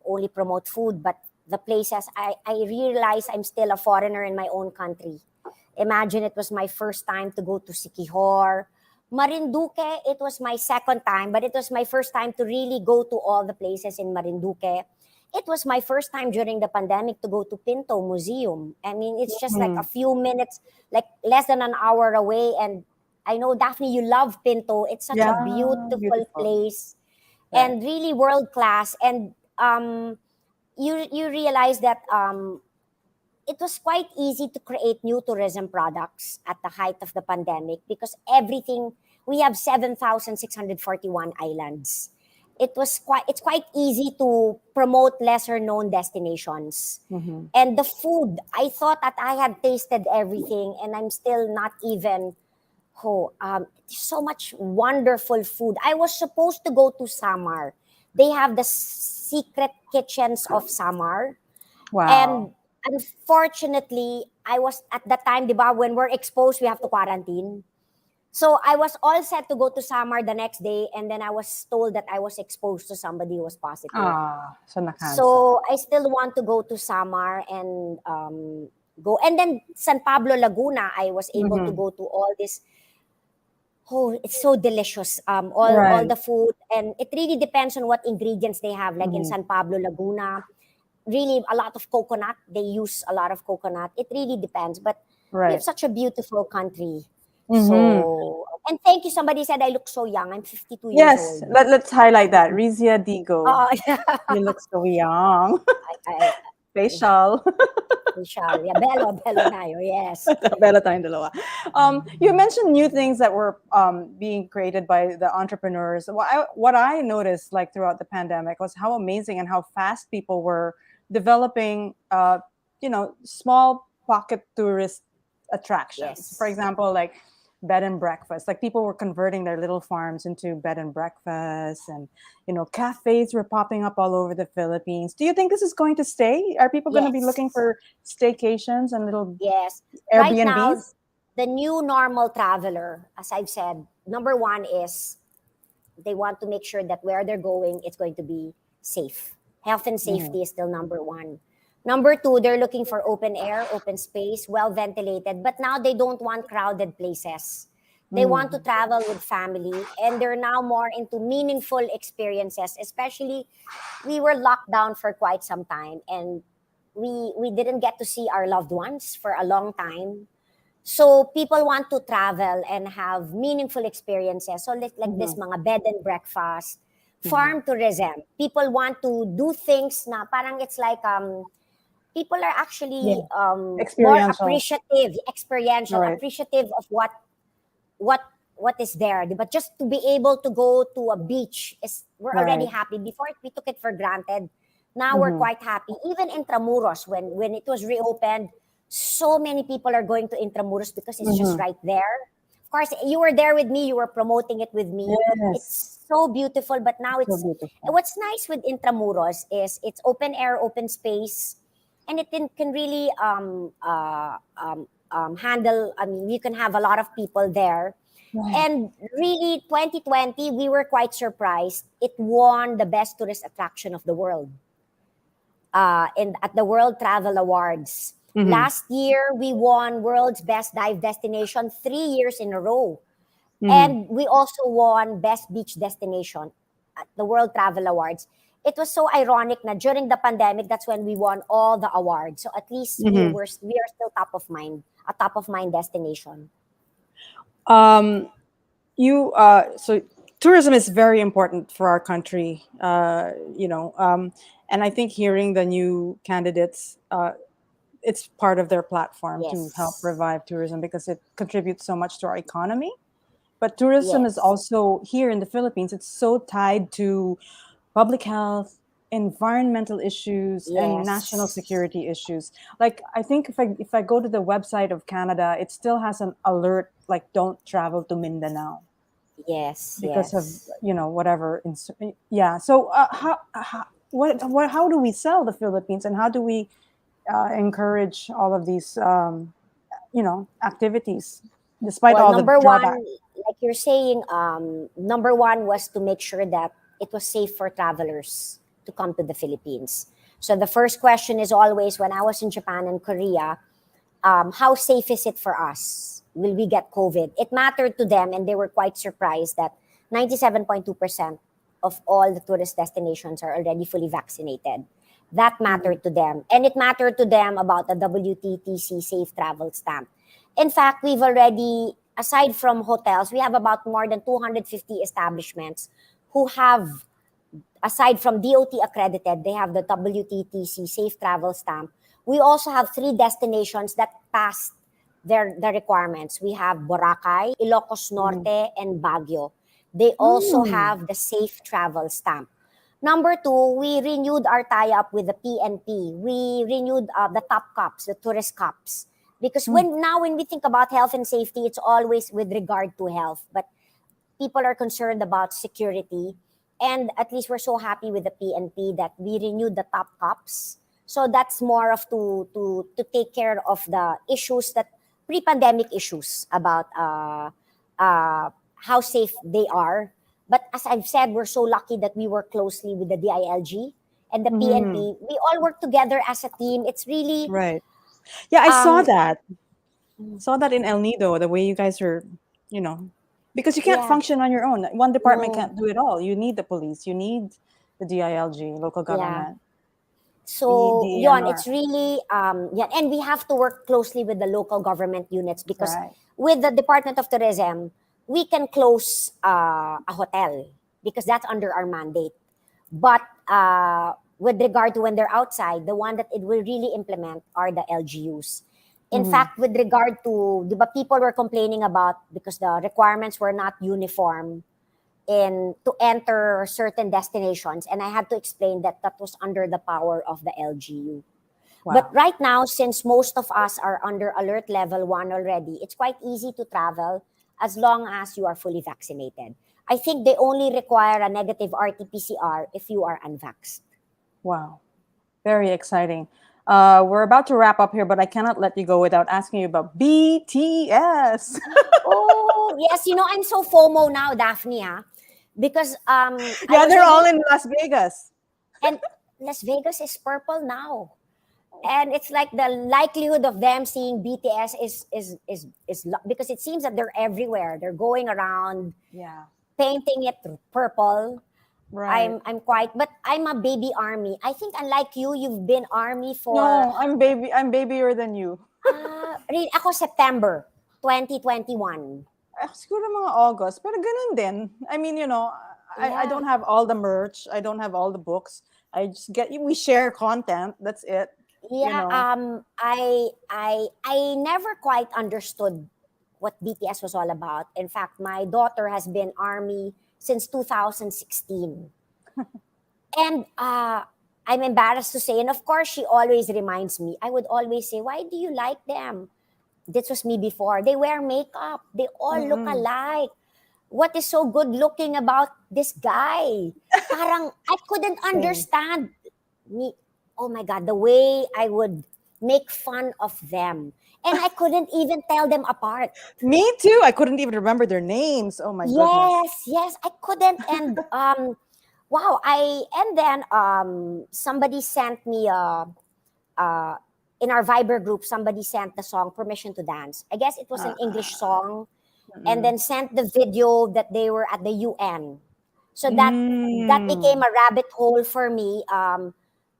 only promote food, but the places. I realize I'm still a foreigner in my own country. Imagine it was my first time to go to Siquijor. Marinduque, it was my second time, but it was my first time to really go to all the places in Marinduque. It was my first time during the pandemic to go to Pinto Museum. I mean, it's just like a Mhm. few minutes, like less than an hour away. And I know, Daphne, you love Pinto. It's such Yeah, a beautiful beautiful. place Right. and really world class. And you realize that it was quite easy to create new tourism products at the height of the pandemic because everything we have 7,641 islands. It's quite easy to promote lesser known destinations. Mhm. And the food, I thought that I had tasted everything and I'm still not even. So much wonderful food. I was supposed to go to Samar. They have the secret kitchens of Samar. Wow. And unfortunately, I was at that time, di ba, when we're exposed, we have to quarantine. So I was all set to go to Samar the next day, and then I was told that I was exposed to somebody who was positive. So na-cancel. So I still want to go to Samar and go. And then San Pablo, Laguna, I was able to Mhm. go to all this. Oh, it's so delicious. All Right. the food, and it really depends on what ingredients they have. Like in Mhm. San Pablo, Laguna, really a lot of coconut. They use a lot of coconut. It really depends. But we have Right. such a beautiful country. Mhm. So, and thank you. Somebody said I look so young. I'm 52 years Yes, old. let's highlight that. Rizia Digo. Yeah. You look so young. I, Facial. we shall. Yeah, bello tayo. Yes. Bella tayong dalawa. You mentioned new things that were being created by the entrepreneurs. What I noticed like throughout the pandemic was how amazing and how fast people were developing, small pocket tourist attractions. For Yes. example, like bed and breakfast. Like people were converting their little farms into bed and breakfast, and cafes were popping up all over the Philippines. Do you think this is going to stay? Are people going to be Yes. looking for staycations and little Yes. Right now, Airbnbs? the new normal traveler, as I've said, number one is they want to make sure that where they're going, it's going to be safe. Health and Mhm. safety is still number one. Number two, they're looking for open air, open space, well ventilated, but now they don't want crowded places. They want to Mhm. travel with family, and they're now more into meaningful experiences, especially we were locked down for quite some time, and we didn't get to see our loved ones for a long time. So people want to travel and have meaningful experiences. So like this Mhm. mga bed and breakfast, Mhm. farm tourism. People want to do things na parang it's like people are actually Yeah. more Experiential. appreciative, All experiential, right. appreciative of what what is there. But just to be able to go to a beach is we're already Right. happy. Before we took it for granted. Now we're Mhm. quite happy. Even Intramuros, when it was reopened, so many people are going to Intramuros because it's just Mhm. right there. Of course, you were there with me. You were promoting it with me. Yes. It's so beautiful. But now So it's beautiful. what's nice with Intramuros is it's open air, open space, and it can really handle. I mean, you can have a lot of people there. Right. And really, 2020, we were quite surprised. It won the best tourist attraction of the world at the World Travel Awards. Mhm. Last year, we won World's Best Dive Destination 3 years in a row. Mhm. And we also won Best Beach Destination at the World Travel Awards. It was so ironic that during the pandemic, that's when we won all the awards. So at least Mhm. we are still top of mind, a top of mind destination. Um, you so tourism is very important for our country. And I think hearing the new candidates, it's part of their platform to help Yes. revive tourism because it contributes so much to our economy. But tourism is Yes. also here in the Philippines. It's so tied to public health, environmental issues, and national Yes. security issues. Like I think if I go to the website of Canada, it still has an alert like don't travel to Mindanao Yes. because of Yes. whatever. Yeah. So how do we sell the Philippines, and how do we encourage all of these activities despite Well, all the number drawbacks? one, like you're saying, number one was to make sure that it was safe for travelers to come to the Philippines. So the first question is always when I was in Japan and Korea, how safe is it for us? Will we get COVID? It mattered to them, and they were quite surprised that 97.2% of all the tourist destinations are already fully vaccinated. That Mhm. mattered to them. And it mattered to them about the WTTC Safe Travel Stamp. In fact, we've already, aside from hotels, we have about more than 250 establishments who have, aside from DOT accredited, they have the WTTC Safe Travel Stamp. We also have 3 destinations that passed the requirements. We have Boracay, Ilocos Mhm. Norte, and Baguio. They also Mm. have the Safe Travel Stamp. Number two, we renewed our tie-up with the PNP. We renewed the top cups, the tourist cups. Because Mm. when we think about health and safety, it's always with regard to health. But people are concerned about security. And at least we're so happy with the PNP that we renewed the top cups. So that's more of to take care of the issues that pre-pandemic issues about how safe they are. But as I've said, we're so lucky that we work closely with the DILG and the Mhm. PNP. We all work together as a team. It's really Right. Yeah, I saw um that. Saw that in El Nido, the way you guys are, you know, because you can't yeah, function on your own. One department no, can't do it all. You need the police, you need the DILG, local yeah. government, So the yon, ENR. it's really yeah, and we have to work closely with the local government units because Right. with the Department of Tourism, we can close a hotel because that's under our mandate. But with regard to when they're outside, the one that it will really implement are the LGUs. In Mm-hmm. fact, with regard to, di ba, people were complaining about because the requirements were not uniform in to enter certain destinations, and I had to explain that that was under the power of the LGU. But Wow. right now, since most of us are under alert level 1 already, it's quite easy to travel. as long as you are fully vaccinated. I think they only require a negative RT-PCR if you are unvaxxed. Wow. Very exciting. We're about to wrap up here, but I cannot let you go without asking you about BTS. Oh, yes. I'm so FOMO now, Daphne, because I Yeah, was they're all looking, in Las Vegas. and Las Vegas is purple now. And it's like the likelihood of them seeing BTS because it seems that they're everywhere. They're going around Yeah, painting it purple. right. I'm quite, but I'm a baby Army. I think unlike you, you've been Army for No, I'm baby. I'm babier than you. really, ako September 2021. Siguro mga August, pero ganun din. I mean, I Yeah. don't have all the merch. I don't have all the books. I just we share content. That's it. You Yeah, know. I never quite understood what BTS was all about. In fact, my daughter has been Army since 2016. And I'm embarrassed to say, and of course, she always reminds me. I would always say, "Why do you like them?" This was me before. They wear makeup. They all look Mm-mm. alike. What is so good looking about this guy? Parang I couldn't Same. understand me. Oh my God, the way I would make fun of them. And I couldn't even tell them apart. Me too. I couldn't even remember their names. Oh my goodness. Yes, I couldn't. And wow, and then somebody sent me uh in our Viber group, somebody sent the song Permission to Dance. I guess it was an English song, and Mm-mm. then sent the video that they were at the UN. So that became Mm. a rabbit hole for me.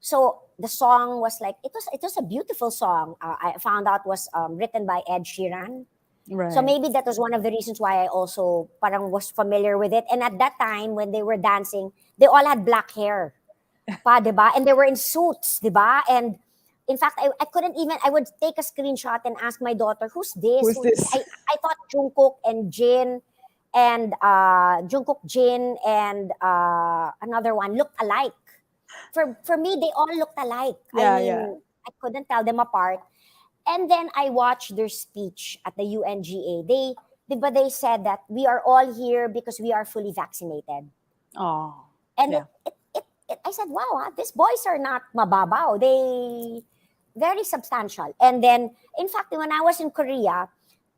So the song was like it was a beautiful song. I found out was written by Ed Sheeran. So Right. maybe that was one of the reasons why I also parang was familiar with it. And at that time when they were dancing, they all had black hair, pa, 'di ba? And they were in suits, 'di ba? And in fact, I couldn't even I would take a screenshot and ask my daughter, "Who's this?" Who's this? I thought Jungkook and Jin and another one looked alike. For me, they all looked alike. I Yeah, yeah. mean, I couldn't tell them apart. And then I watched their speech at the UNGA. They said that we are all here because we are fully vaccinated. Oh, And yeah. I said, wow, these boys are not mababaw. They very substantial. And then, in fact, when I was in Korea,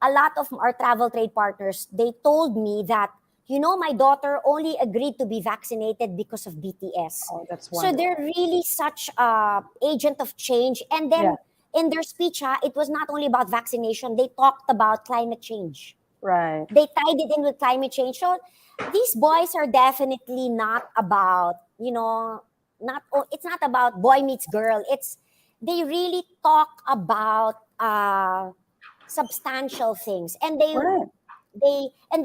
a lot of our travel trade partners, they told me that, my daughter only agreed to be vaccinated because of BTS. Oh, that's So they're wonderful. really such a agent of change. And Yeah, then in their speech, it was not only about vaccination, they talked about climate change. right. They tied it in with climate change. So these boys are definitely not about, it's not about boy meets girl. They really talk about substantial things. And Right.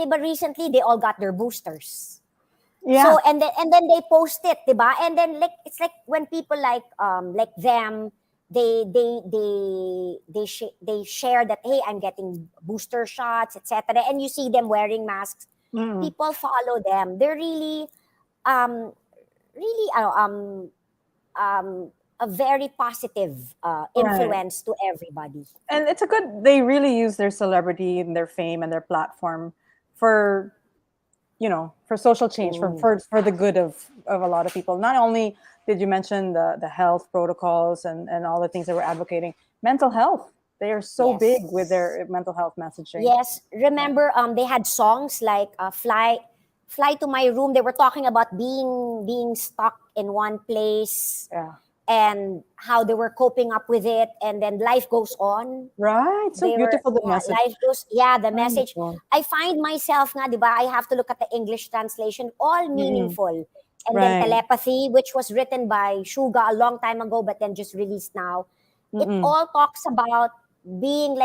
but recently they all got their boosters. Yeah. So and then they post it, diba? And then like it's like when people like them, they share that, hey, I'm getting booster shots, etc. And you see them wearing masks. Mm. People follow them. They're um really a very positive Right. influence to everybody. And it's a good, they really use their celebrity and their fame and their platform for, for social change, Mm. for the good of a lot of people. Not only did you mention the health protocols and all the things that we're advocating, mental health. They are so big with Yes. their mental health messaging. Yes, Yeah. remember they had songs like Fly to My Room. They were talking about being stuck in one place Yeah. and how they were coping up with it, and then life goes on. Right. So They were beautiful, the Yeah, message. life goes, yeah, the message. Wonderful. I find myself nga, 'di ba, I have to look at the English translation, all Mm-mm. meaningful. And then Right. Telepathy, which was written by Suga a long time ago but then just released now. It Mm-mm. all talks about being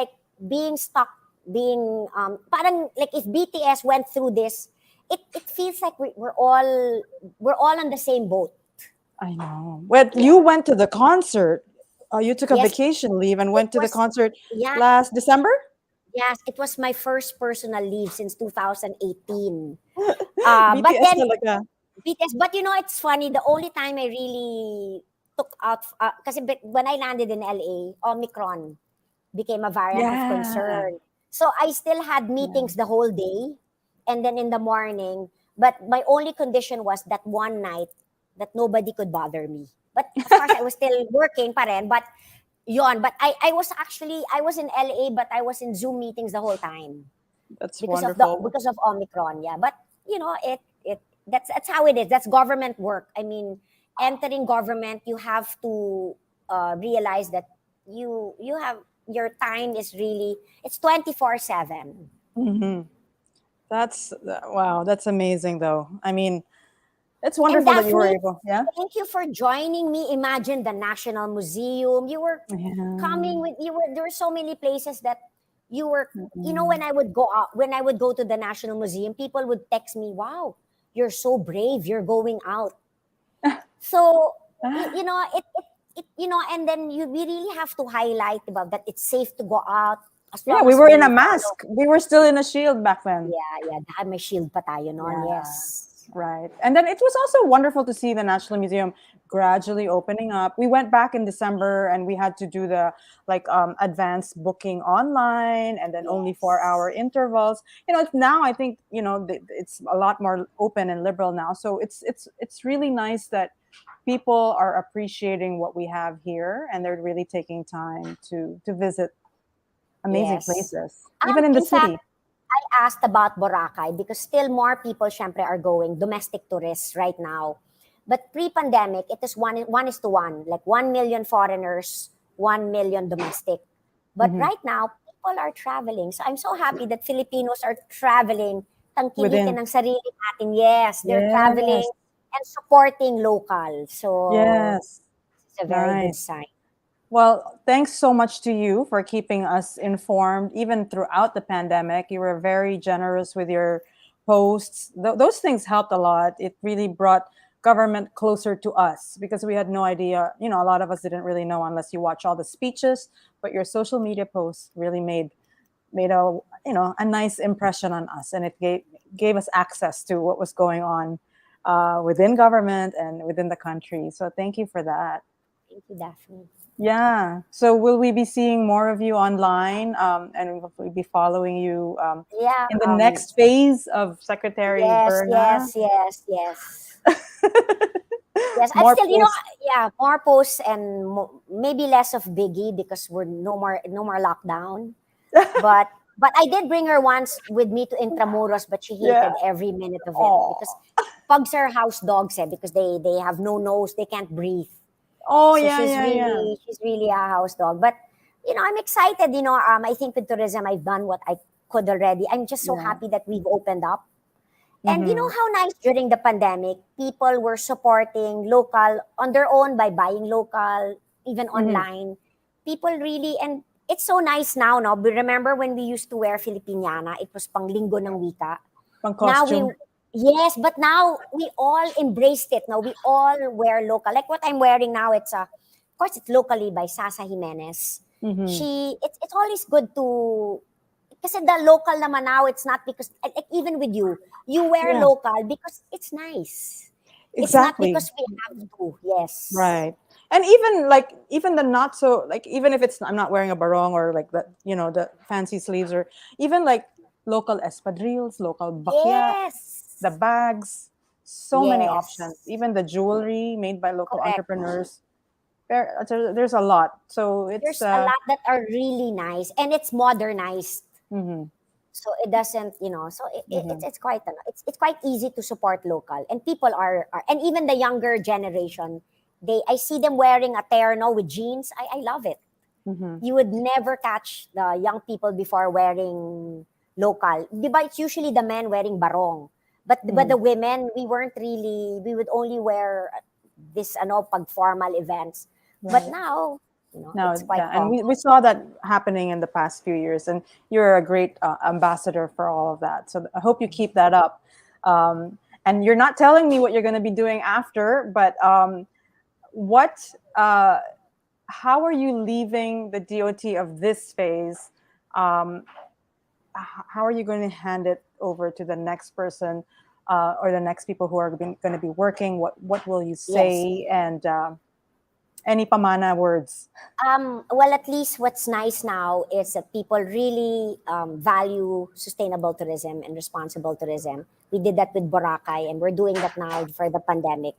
stuck, being parang like if BTS went through this, it feels like we're all on the same boat. I know. Well, Yeah. you went to the concert. You took a Yes, vacation leave and it went to the was concert yeah, last December. yes, it was my first personal leave since 2018. But BTS then talaga. BTS, but it's funny. The only time I really took out, because when I landed in LA, Omicron became a variant of Yeah. concern. So I still had Yeah. meetings the whole day, and then in the morning. But my only condition was that one night that nobody could bother me. But of course, I was still working pa rin. But yon. But I was in LA, but I was in Zoom meetings the whole time That's because of wonderful. Omicron. Yeah, but that's how it is. That's government work. I mean, entering government, you have to realize that you have your time is really it's 24/7. Hmm. That's wow. That's amazing, though. I mean, it's And wonderful that you were Daphne, able. Yeah. thank you for joining me. Imagine the National Museum. You were Yeah. coming with you were there were so many places that you were Mm-mm. when I would go out when I would go to the National Museum, people would text me, "Wow, you're so brave. You're going out." So and then we really have to highlight about that it's safe to go out as Yeah, long we as were in a we follow. mask. We were still in a shield back then. Yeah, may shield pa tayo noon, Yeah, yes. right. And then it was also wonderful to see the National Museum gradually opening up. We went back in December and we had to do the advanced booking online and then only 4 hour Yes. intervals. Now I think, it's a lot more open and liberal now. So it's really nice that people are appreciating what we have here and they're really taking time to visit amazing Yes. places, even in the In fact, city. I asked about Boracay because still more people syempre are going, domestic tourists right now. But pre-pandemic, it is one is to one, like 1 million foreigners, 1 million domestic. But Hmm. right now, people are traveling. So I'm so happy that Filipinos are traveling, tangkilikin Within. ng sarili natin. Yes, they're traveling Yes. and supporting local. So Yes. it's a very good Nice. sign. Well, thanks so much to you for keeping us informed, even throughout the pandemic. You were very generous with your posts. Those things helped a lot. It really brought government closer to us because we had no idea. A lot of us didn't really know unless you watch all the speeches. But your social media posts really made a nice impression on us, and it gave us access to what was going on within government and within the country. So thank you for that. Thank you, Daphne. Yeah. So will we be seeing more of you online, and will we be following you Yeah, in the next phase of Secretary yes, Berna? yes, yes, yes. Yes, I'm More still, posts. yeah, more posts and maybe less of Biggie because we're no more lockdown. But I did bring her once with me to Intramuros, but she Yeah. hated every minute of it because Oh. pugs are house dogs, because they have no nose, they can't breathe. Oh So yeah, yeah, yeah. she's really a house dog. But I'm excited. I think with tourism, I've done what I could already. I'm just so Yeah. happy that we've opened up. And you know Mm-hmm. how nice during the pandemic, people were supporting local on their own by buying local, even Mm-hmm. online. People really, and it's so nice now, no? But remember when we used to wear Filipiniana, it was pang linggo ng wika. Pang Now costume. yes, but now we all embraced it. Now we all wear local. Like what I'm wearing now, of course, it's locally by Sasa Jimenez. Mm-hmm. It's always good to, kasi the local naman now, it's not because, like even with you wear Yeah. local because it's nice. It's not Exactly. because we have to. Yes. Right. And even the not so like even if it's I'm not wearing a barong or like the fancy sleeves or even like local espadrilles, local bakya, the Yes. bags, so many options. Yes. Even the jewelry made by local Correct. entrepreneurs. There's a lot. So it's There's a lot that are really nice and it's modernized. mhm, So it doesn't, so mhm. it's quite it's quite easy to support local, and people are and even the younger generation, they I see them wearing a terno with jeans. I love it. Mhm. You would never catch the young people before wearing local. Di ba, it's usually the men wearing barong. But the Mhm. women, we would only wear this pag formal events. But Right. now, it's Now, quite yeah, and common. we saw that happening in the past few years, and you're a great ambassador for all of that. So I hope you keep that up. And you're not telling me what you're going to be doing after, but what, how are you leaving the DOT of this phase? Um, how are you going to hand it over to the next person or the next people who are going to be working? What will you Yes. say? And Any pamana words? Well, at least what's nice now is that people really value sustainable tourism and responsible tourism. We did that with Boracay, and we're doing that now for the pandemic.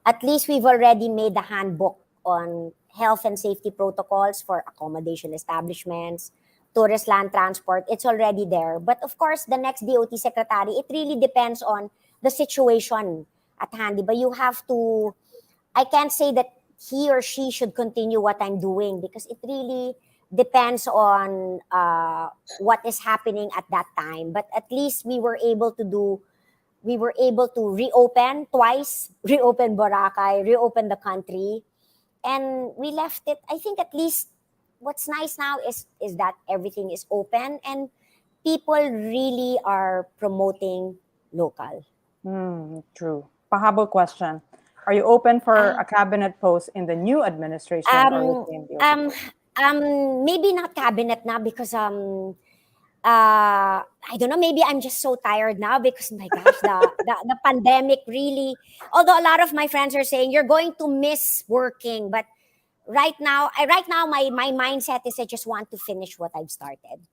At least we've already made the handbook on health and safety protocols for accommodation establishments, tourist land transport. It's already there. But of course, the next DOT secretary, it really depends on the situation at hand. But you have to, I can't say that he or she should continue what I'm doing because it really depends on what is happening at that time. But at least we were able to reopen twice, reopen Boracay, reopen the country, and we left it. I think at least what's nice now is that everything is open and people really are promoting local. True. Pahabol question. Are you open for Ah, a cabinet post in the new administration or the um, same DOT um, post? maybe not cabinet now because I don't know, maybe I'm just so tired now because my gosh, the pandemic really, although a lot of my friends are saying you're going to miss working, but right now my mindset is I just want to finish what I've started.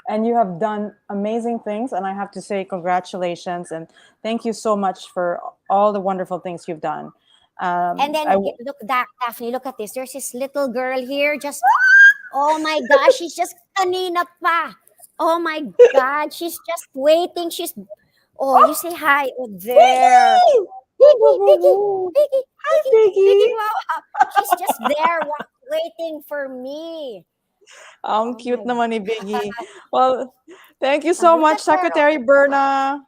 And you have done amazing things, and I have to say congratulations and thank you so much for all the wonderful things you've done. And Um, I then look, Daphne, look at this. There's this little girl here. Just oh my gosh, she's just kanina pa. Oh my God, she's just waiting. She's oh, you oh, say hi. Oh, there. Biggie! Woo, woo, Biggie, woo, Biggie, woo. Biggie, Hi, Biggie, Biggie. Biggie. Wow, she's just there waiting for me. Oh Cute my naman ni Biggie. Well, thank you God, so look much, at her. Oh, Secretary Berna.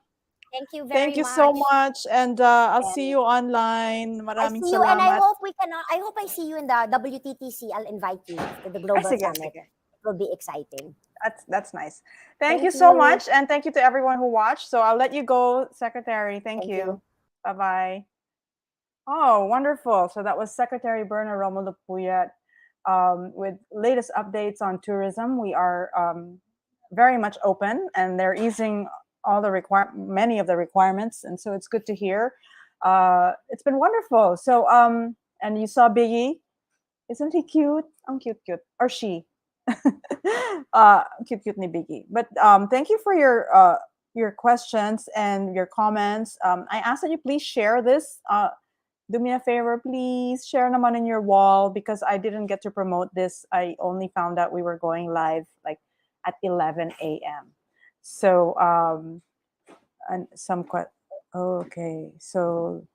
thank you very Thank you so much. much, and I'll see And you online. I Maraming see you, and I salamat. hope we can. I hope I see you in the WTTC. I'll invite you to the Ay, Global sige, Summit. sige. It will be exciting. That's nice. Thank you Thank so you. much, and thank you to everyone who watched. So I'll let you go, Secretary. Thank Thank you. you. Bye bye. Oh, wonderful. So that was Secretary Berna Romulo-Puyat with latest updates on tourism. We are very much open, and they're easing all the many of the requirements, and so it's good to hear. It's been wonderful. So and you saw Biggie. Isn't he cute? I'm cute, cute. Or she. Cute, cute ni Biggie. But thank you for your questions and your comments. I ask that you please share this. Do me a favor, please share naman in your wall because I didn't get to promote this. I only found out we were going live like at 11 a.m. So and okay. So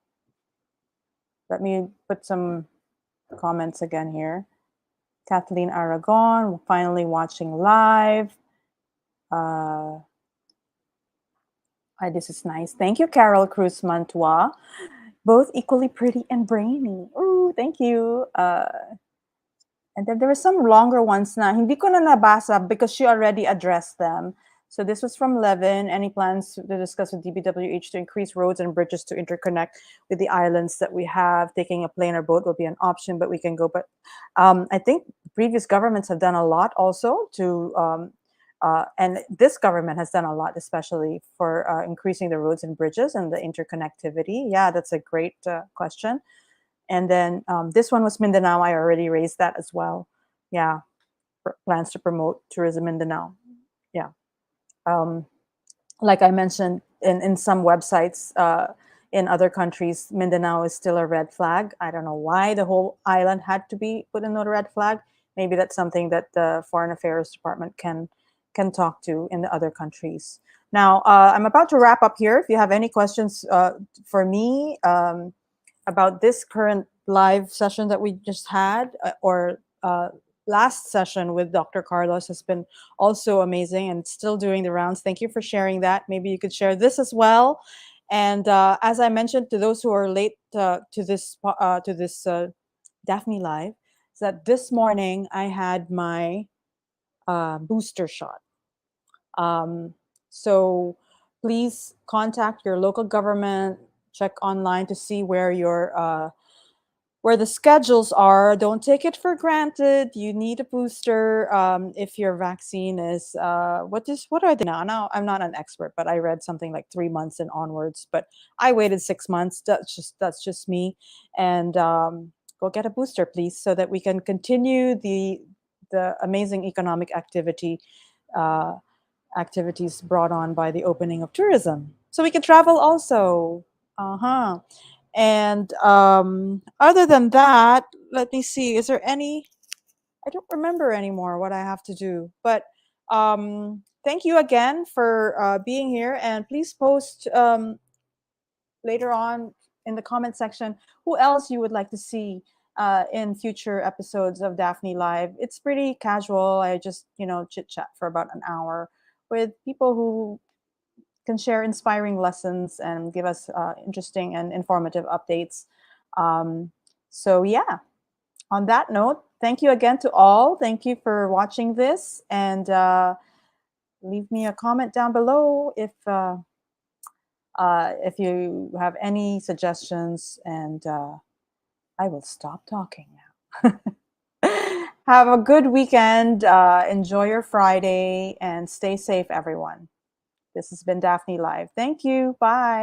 let me put some comments again here. Kathleen Aragon, finally watching live. Uh, this is nice. Thank you, Carol Cruz Mantua. Both equally pretty and brainy. Ooh, thank you. And then there were some longer ones na hindi ko na nabasa because she already addressed them. So this was from Levin. Any plans to discuss with DPWH to increase roads and bridges to interconnect with the islands that we have? Taking a plane or boat will be an option, but we can go. But I think previous governments have done a lot also to, and this government has done a lot, especially for increasing the roads and bridges and the interconnectivity. Yeah, that's a great question. And then this one was Mindanao. I already raised that as well. Yeah, plans to promote tourism Mindanao. Yeah. Um, like I mentioned, in some websites in other countries, Mindanao is still a red flag. I don't know why the whole island had to be put in a red flag. Maybe that's something that the Foreign Affairs Department can talk to in the other countries. Now, I'm about to wrap up here. If you have any questions for me, about this current live session that we just had, or last session with Dr. Carlos has been also amazing and still doing the rounds. Thank you for sharing that. Maybe you could share this as well. And as I mentioned to those who are late to this Daphne live, is that this morning I had my booster shot. Um, so please contact your local government, check online to see where the schedules are. Don't take it for granted. You need a booster if your vaccine is what are they now? Now I'm not an expert, but I read something like 3 months and onwards. But I waited 6 months. That's just me. And go get a booster, please, so that we can continue the amazing economic uh, activities brought on by the opening of tourism. So we can travel also. Uh-huh. And other than that, let me see. Is there any? I don't remember anymore what I have to do. But thank you again for being here. And please post later on in the comment section who else you would like to see in future episodes of Daphne Live. It's pretty casual. I just, chit chat for about an hour with people who can share inspiring lessons and give us interesting and informative updates. So, yeah, on that note, thank you again to all. Thank you for watching this. And leave me a comment down below if you have any suggestions, and I will stop talking now. Have a good weekend. Enjoy your Friday and stay safe, everyone. This has been Daphne Live. Thank you. Bye.